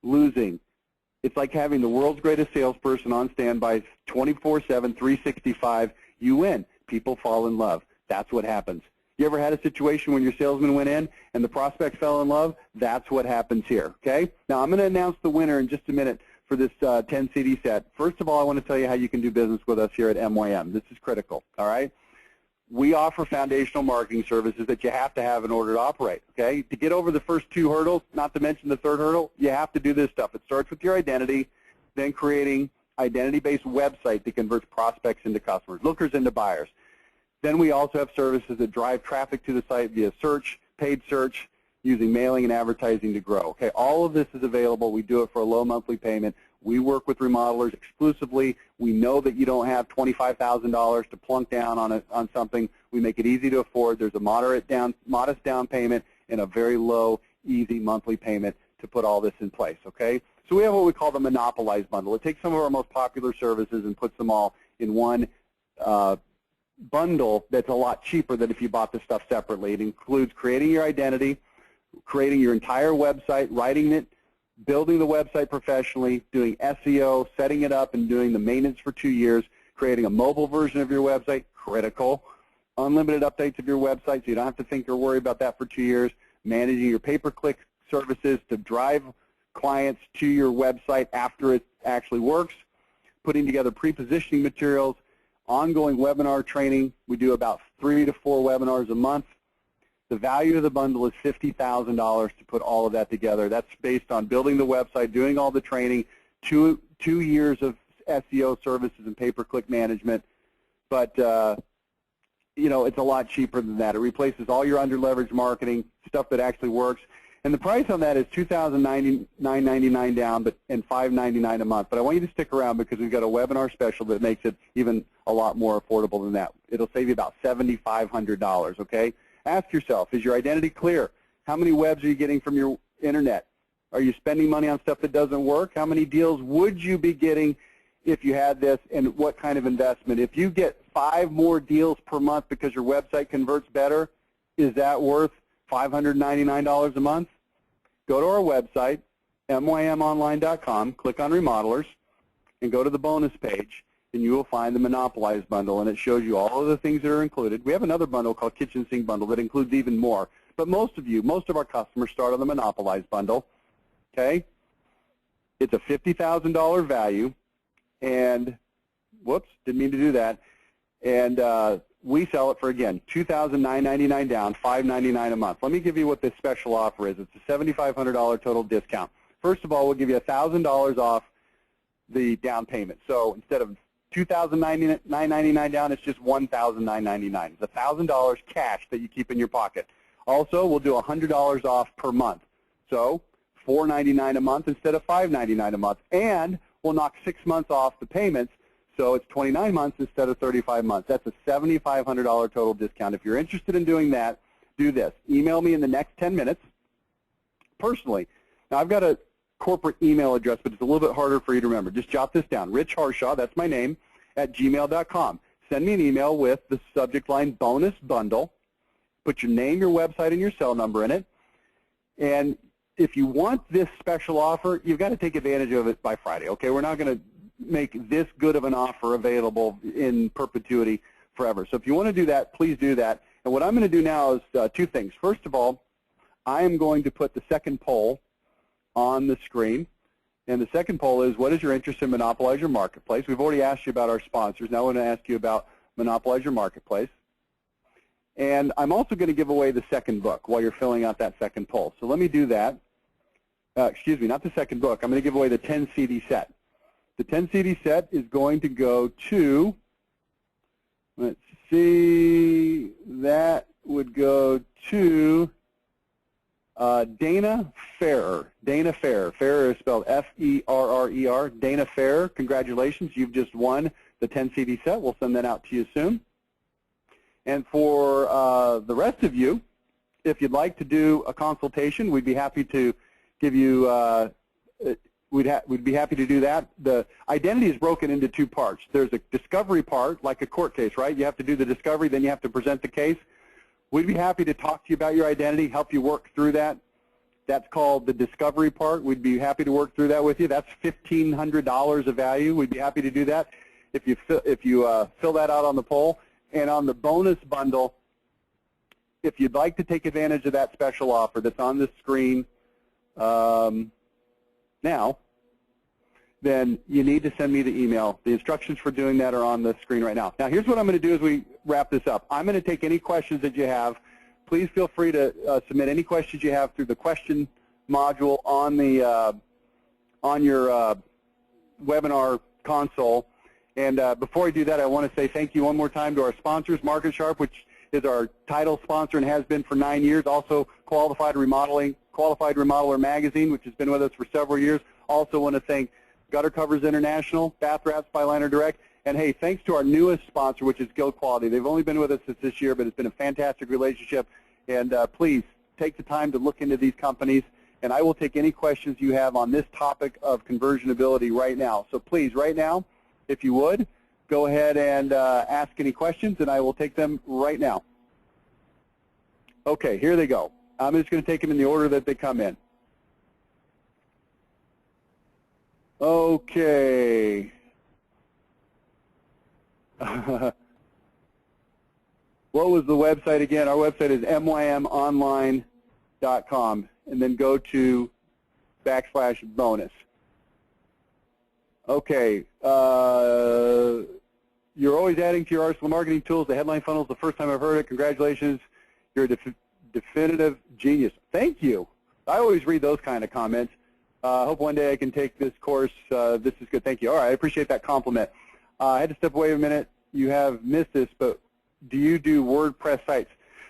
losing. It's like having the world's greatest salesperson on standby 24/7, 365. You win. People fall in love. That's what happens. You ever had a situation when your salesman went in and the prospect fell in love? That's what happens here, okay? Now, I'm going to announce the winner in just a minute for this 10 CD set. First of all, I want to tell you how you can do business with us here at MYM. This is critical, all right? We offer foundational marketing services that you have to have in order to operate, okay? To get over the first 2 hurdles, not to mention the 3rd hurdle, you have to do this stuff. It starts with your identity, then creating identity-based website that converts prospects into customers, lookers into buyers. Then we also have services that drive traffic to the site via search, paid search, using mailing and advertising to grow. Okay, all of this is available. We do it for a low monthly payment. We work with remodelers exclusively. We know that you don't have $25,000 to plunk down on something. We make it easy to afford. There's a modest down payment and a very low, easy monthly payment to put all this in place. Okay, so we have what we call the MONOPOLIZE bundle. It takes some of our most popular services and puts them all in one bundle that's a lot cheaper than if you bought the stuff separately. It includes creating your identity, creating your entire website, writing it, building the website professionally, doing SEO, setting it up and doing the maintenance for 2 years, creating a mobile version of your website, critical, unlimited updates of your website so you don't have to think or worry about that for 2 years, managing your pay-per-click services to drive clients to your website after it actually works, putting together pre-positioning materials, ongoing webinar training. We do about 3 to 4 webinars a month. The value of the bundle is $50,000 to put all of that together. That's based on building the website, doing all the training, two years of SEO services and pay-per-click management. But, you know, it's a lot cheaper than that. It replaces all your under-leveraged marketing, stuff that actually works. And the price on that is $2,999 down and $599 a month. But I want you to stick around because we've got a webinar special that makes it even a lot more affordable than that. It'll save you about $7,500, okay? Ask yourself, is your identity clear? How many webs are you getting from your internet? Are you spending money on stuff that doesn't work? How many deals would you be getting if you had this, and what kind of investment? If you get 5 more deals per month because your website converts better, is that worth $599 a month? Go to our website, mymonline.com, click on Remodelers, and go to the bonus page, and you will find the Monopolize bundle, and it shows you all of the things that are included. We have another bundle called Kitchen Sink Bundle that includes even more, but most of our customers start on the Monopolize bundle, okay? It's a $50,000 value, and, whoops, didn't mean to do that, and we sell it for, again, $2,999 down, $599 a month. Let me give you what this special offer is. It's a $7,500 total discount. First of all, we'll give you $1,000 off the down payment. So instead of $2,999 down, it's just $1,999. It's $1,000 cash that you keep in your pocket. Also, we'll do $100 off per month. So $499 a month instead of $599 a month. And we'll knock 6 months off the payments. So it's 29 months instead of 35 months. That's a $7,500 total discount. If you're interested in doing that, do this. Email me in the next 10 minutes personally. Now, I've got a corporate email address, but it's a little bit harder for you to remember. Just jot this down. Rich Harshaw, that's my name, @gmail.com. Send me an email with the subject line bonus bundle. Put your name, your website, and your cell number in it. And if you want this special offer, you've got to take advantage of it by Friday, okay? We're not going to make this good of an offer available in perpetuity forever. So if you want to do that, please do that. And what I'm going to do now is 2 things. First of all, I am going to put the second poll on the screen. And the second poll is, what is your interest in Monopolize Your Marketplace? We've already asked you about our sponsors. Now I want to ask you about Monopolize Your Marketplace. And I'm also going to give away the second book while you're filling out that second poll. So let me do that. Excuse me, not the second book. I'm going to give away the 10 CD set. The 10 CD set is going to go to, let's see, that would go to Dana Ferrer. Dana Ferrer. Ferrer is spelled F-E-R-R-E-R. Dana Ferrer, congratulations. You've just won the 10 CD set. We'll send that out to you soon. And for the rest of you, if you'd like to do a consultation, we'd be happy to give you we'd be happy to do that. The identity is broken into 2 parts. There's a discovery part, like a court case, right? You have to do the discovery, then you have to present the case. We'd be happy to talk to you about your identity, help you work through that. That's called the discovery part. We'd be happy to work through that with you. That's $1,500 of value. We'd be happy to do that if you fill that out on the poll. And on the bonus bundle, if you'd like to take advantage of that special offer that's on the screen now, then you need to send me the email. The instructions for doing that are on the screen right now. Now, here's what I'm going to do as we wrap this up. I'm going to take any questions that you have. Please feel free to submit any questions you have through the question module on the on your webinar console. And before I do that, I want to say thank you one more time to our sponsors, MarketSharp, which is our title sponsor and has been for 9 years. Also, Qualified Remodeler Magazine, which has been with us for several years. Also want to thank Gutter Covers International, Bath Wraps by Liner Direct, and hey, thanks to our newest sponsor, which is Guild Quality. They've only been with us since this year, but it's been a fantastic relationship. And please take the time to look into these companies, and I will take any questions you have on this topic of conversionability right now. So please, right now, if you would, go ahead and ask any questions, and I will take them right now. Okay, here they go. I'm just going to take them in the order that they come in. Okay. What was the website again? Our website is mymonline.com, and then go to /bonus. Okay. You're always adding to your arsenal of marketing tools. The headline funnel is the first time I've heard it. Congratulations. You're a definitive genius. Thank you. I always read those kind of comments. I hope one day I can take this course. This is good. Thank you. All right. I appreciate that compliment. I had to step away a minute. You have missed this, but do you do WordPress sites?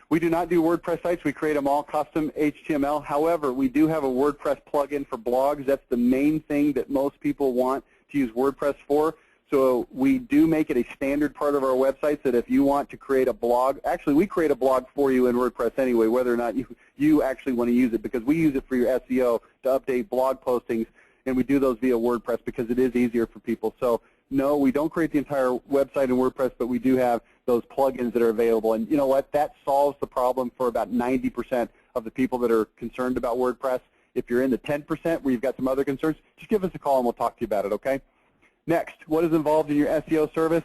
We do not do WordPress sites. We create them all custom HTML. However, we do have a WordPress plugin for blogs. That's the main thing that most people want to use WordPress for. So we do make it a standard part of our website so that if you want to create a blog, actually we create a blog for you in WordPress anyway, whether or not you actually want to use it, because we use it for your SEO to update blog postings, and we do those via WordPress because it is easier for people. So no, we don't create the entire website in WordPress, but we do have those plugins that are available. And you know what? That solves the problem for about 90% of the people that are concerned about WordPress. If you're in the 10% where you've got some other concerns, just give us a call and we'll talk to you about it, okay? Next, what is involved in your SEO service?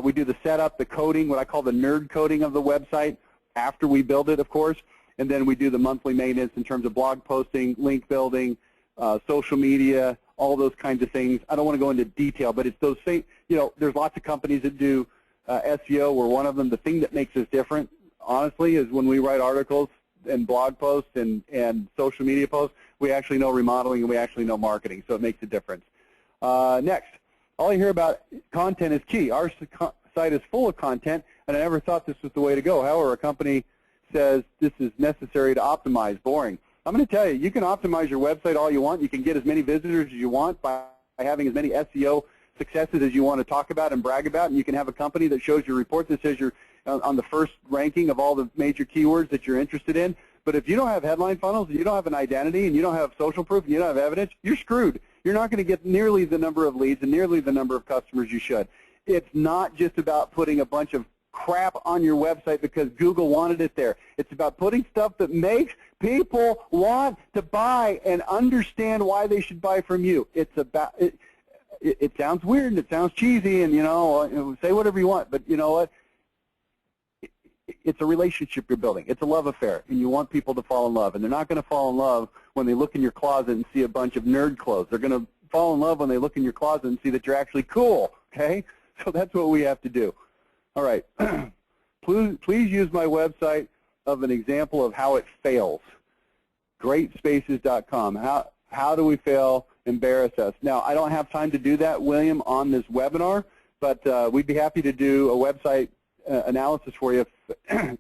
We do the setup, the coding, what I call the nerd coding of the website after we build it, of course. And then we do the monthly maintenance in terms of blog posting, link building, social media, all those kinds of things. I don't want to go into detail, but it's those same, there's lots of companies that do SEO. We're one of them. The thing that makes us different, honestly, is when we write articles and blog posts and social media posts, we actually know remodeling and we actually know marketing, so it makes a difference. Next, all you hear about content is key. Our site is full of content, and I never thought this was the way to go. However, a company says this is necessary to optimize. Boring. I'm going to tell you, you can optimize your website all you want. You can get as many visitors as you want by having as many SEO successes as you want to talk about and brag about, and you can have a company that shows your report that says you're on the first ranking of all the major keywords that you're interested in. But if you don't have headline funnels, and you don't have an identity, and you don't have social proof, and you don't have evidence, you're screwed. You're not going to get nearly the number of leads and nearly the number of customers you should. It's not just about putting a bunch of crap on your website because Google wanted it there. It's about putting stuff that makes people want to buy and understand why they should buy from you. It's about it sounds weird and it sounds cheesy, and say whatever you want, but you know what? It's a relationship you're building. It's a love affair, and you want people to fall in love. And they're not going to fall in love when they look in your closet and see a bunch of nerd clothes. They're going to fall in love when they look in your closet and see that you're actually cool, okay? So that's what we have to do. All right. Please use my website of an example of how it fails. Greatspaces.com. How do we fail? Embarrass us. Now, I don't have time to do that, William, on this webinar, but we'd be happy to do a website analysis for you.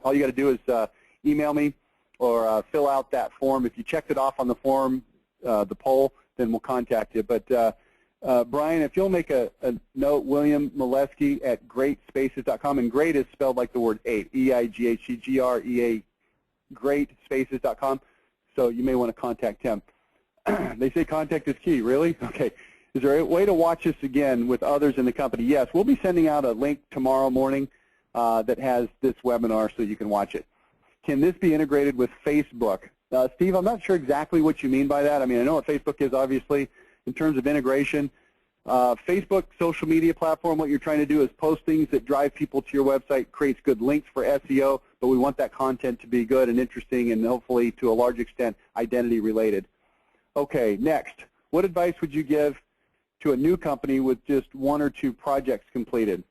All you got to do is email me or fill out that form. If you checked it off on the form, the poll, then we'll contact you. But Brian, if you'll make a note, William Molesky at greatspaces.com, and great is spelled like the word 8, E-I-G-H-E-G-R-E-A, greatspaces.com, so you may want to contact him. They say contact is key. Really? Okay. Is there a way to watch this again with others in the company? Yes. We'll be sending out a link tomorrow morning that has this webinar so you can watch it. Can this be integrated with Facebook? Steve, I'm not sure exactly what you mean by that. I mean, I know what Facebook is, obviously, in terms of integration. Facebook, social media platform, what you're trying to do is post things that drive people to your website, creates good links for SEO, but we want that content to be good and interesting and hopefully, to a large extent, identity related. Okay, next. What advice would you give to a new company with just 1 or 2 projects completed?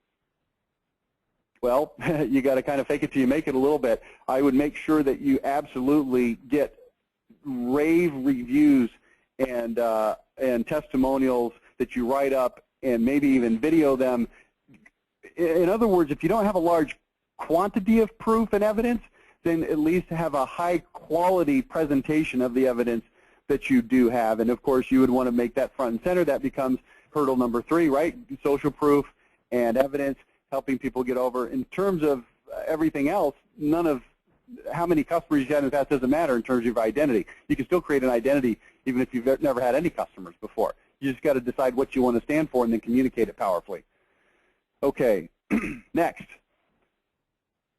Well, you got to kind of fake it till you make it a little bit. I would make sure that you absolutely get rave reviews and testimonials that you write up and maybe even video them. In other words, if you don't have a large quantity of proof and evidence, then at least have a high quality presentation of the evidence that you do have. And of course, you would want to make that front and center. That becomes hurdle number 3, right? Social proof and evidence, helping people get over. In terms of everything else, none of how many customers you had in the past doesn't matter in terms of your identity. You can still create an identity even if you've never had any customers before. You just got to decide what you want to stand for and then communicate it powerfully. Okay, next.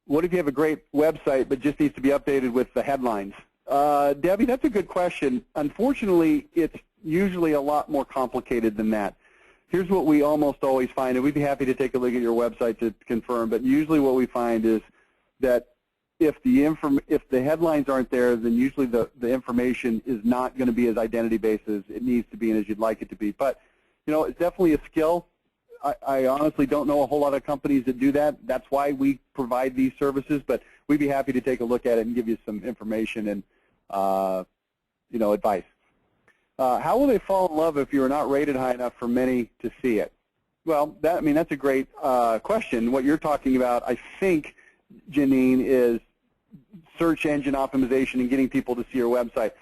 What if you have a great website but just needs to be updated with the headlines? Debbie, that's a good question. Unfortunately, it's usually a lot more complicated than that. Here's what we almost always find, and we'd be happy to take a look at your website to confirm, but usually what we find is that if the headlines aren't there, then usually the information is not going to be as identity-based as it needs to be and as you'd like it to be. But it's definitely a skill. I honestly don't know a whole lot of companies that do that. That's why we provide these services, but we'd be happy to take a look at it and give you some information and, advice. How will they fall in love if you are not rated high enough for many to see it? Well, that's a great question. What you're talking about, I think, Janine, is search engine optimization and getting people to see your website.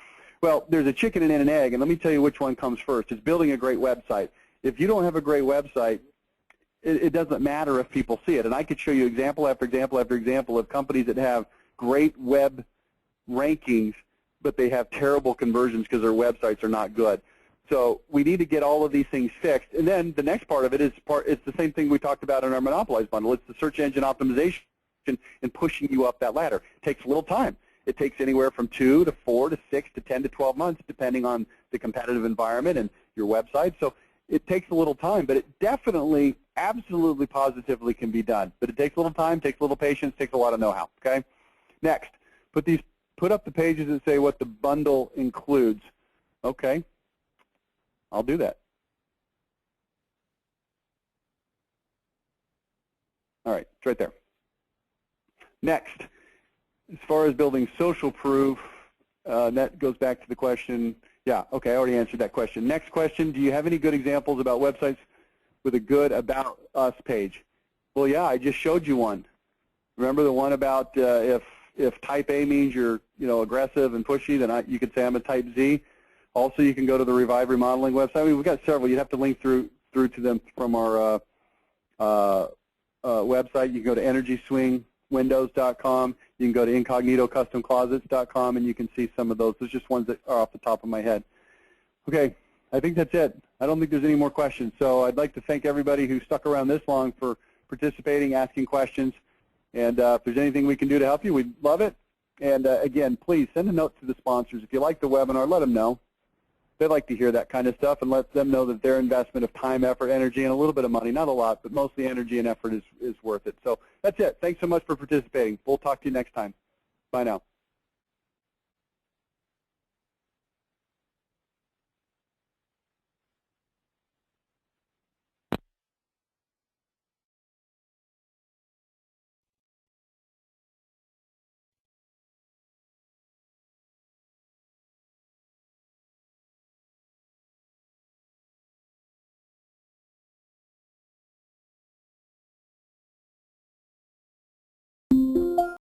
Well, there's a chicken and an egg, and let me tell you which one comes first. It's building a great website. If you don't have a great website, it doesn't matter if people see it. And I could show you example after example after example of companies that have great web rankings, but they have terrible conversions because their websites are not good. So we need to get all of these things fixed. And then the next part of it is it's the same thing we talked about in our MONOPOLIZE bundle. It's the search engine optimization and pushing you up that ladder. It takes a little time. It takes anywhere from 2 to 4 to 6 to 10 to 12 months, depending on the competitive environment and your website. So it takes a little time, but it definitely, absolutely, positively can be done. But it takes a little time, takes a little patience, takes a lot of know-how, okay? Next, put up the pages that say what the bundle includes. Okay, I'll do that. All right, it's right there. Next, as far as building social proof, that goes back to the question. Yeah, okay, I already answered that question. Next question, do you have any good examples about websites with a good About Us page? Well, yeah, I just showed you one. Remember the one about if type A means you're aggressive and pushy, then you could say I'm a type Z. Also, you can go to the Revive Remodeling website. I mean, we've got several. You'd have to link through to them from our website. You can go to EnergySwingWindows.com. You can go to IncognitoCustomClosets.com, and you can see some of those. There's just ones that are off the top of my head. Okay, I think that's it. I don't think there's any more questions. So I'd like to thank everybody who stuck around this long for participating, asking questions. And if there's anything we can do to help you, we'd love it. And again, please send a note to the sponsors. If you like the webinar, let them know. They'd like to hear that kind of stuff, and let them know that their investment of time, effort, energy, and a little bit of money, not a lot, but mostly energy and effort is worth it. So that's it. Thanks so much for participating. We'll talk to you next time. Bye now.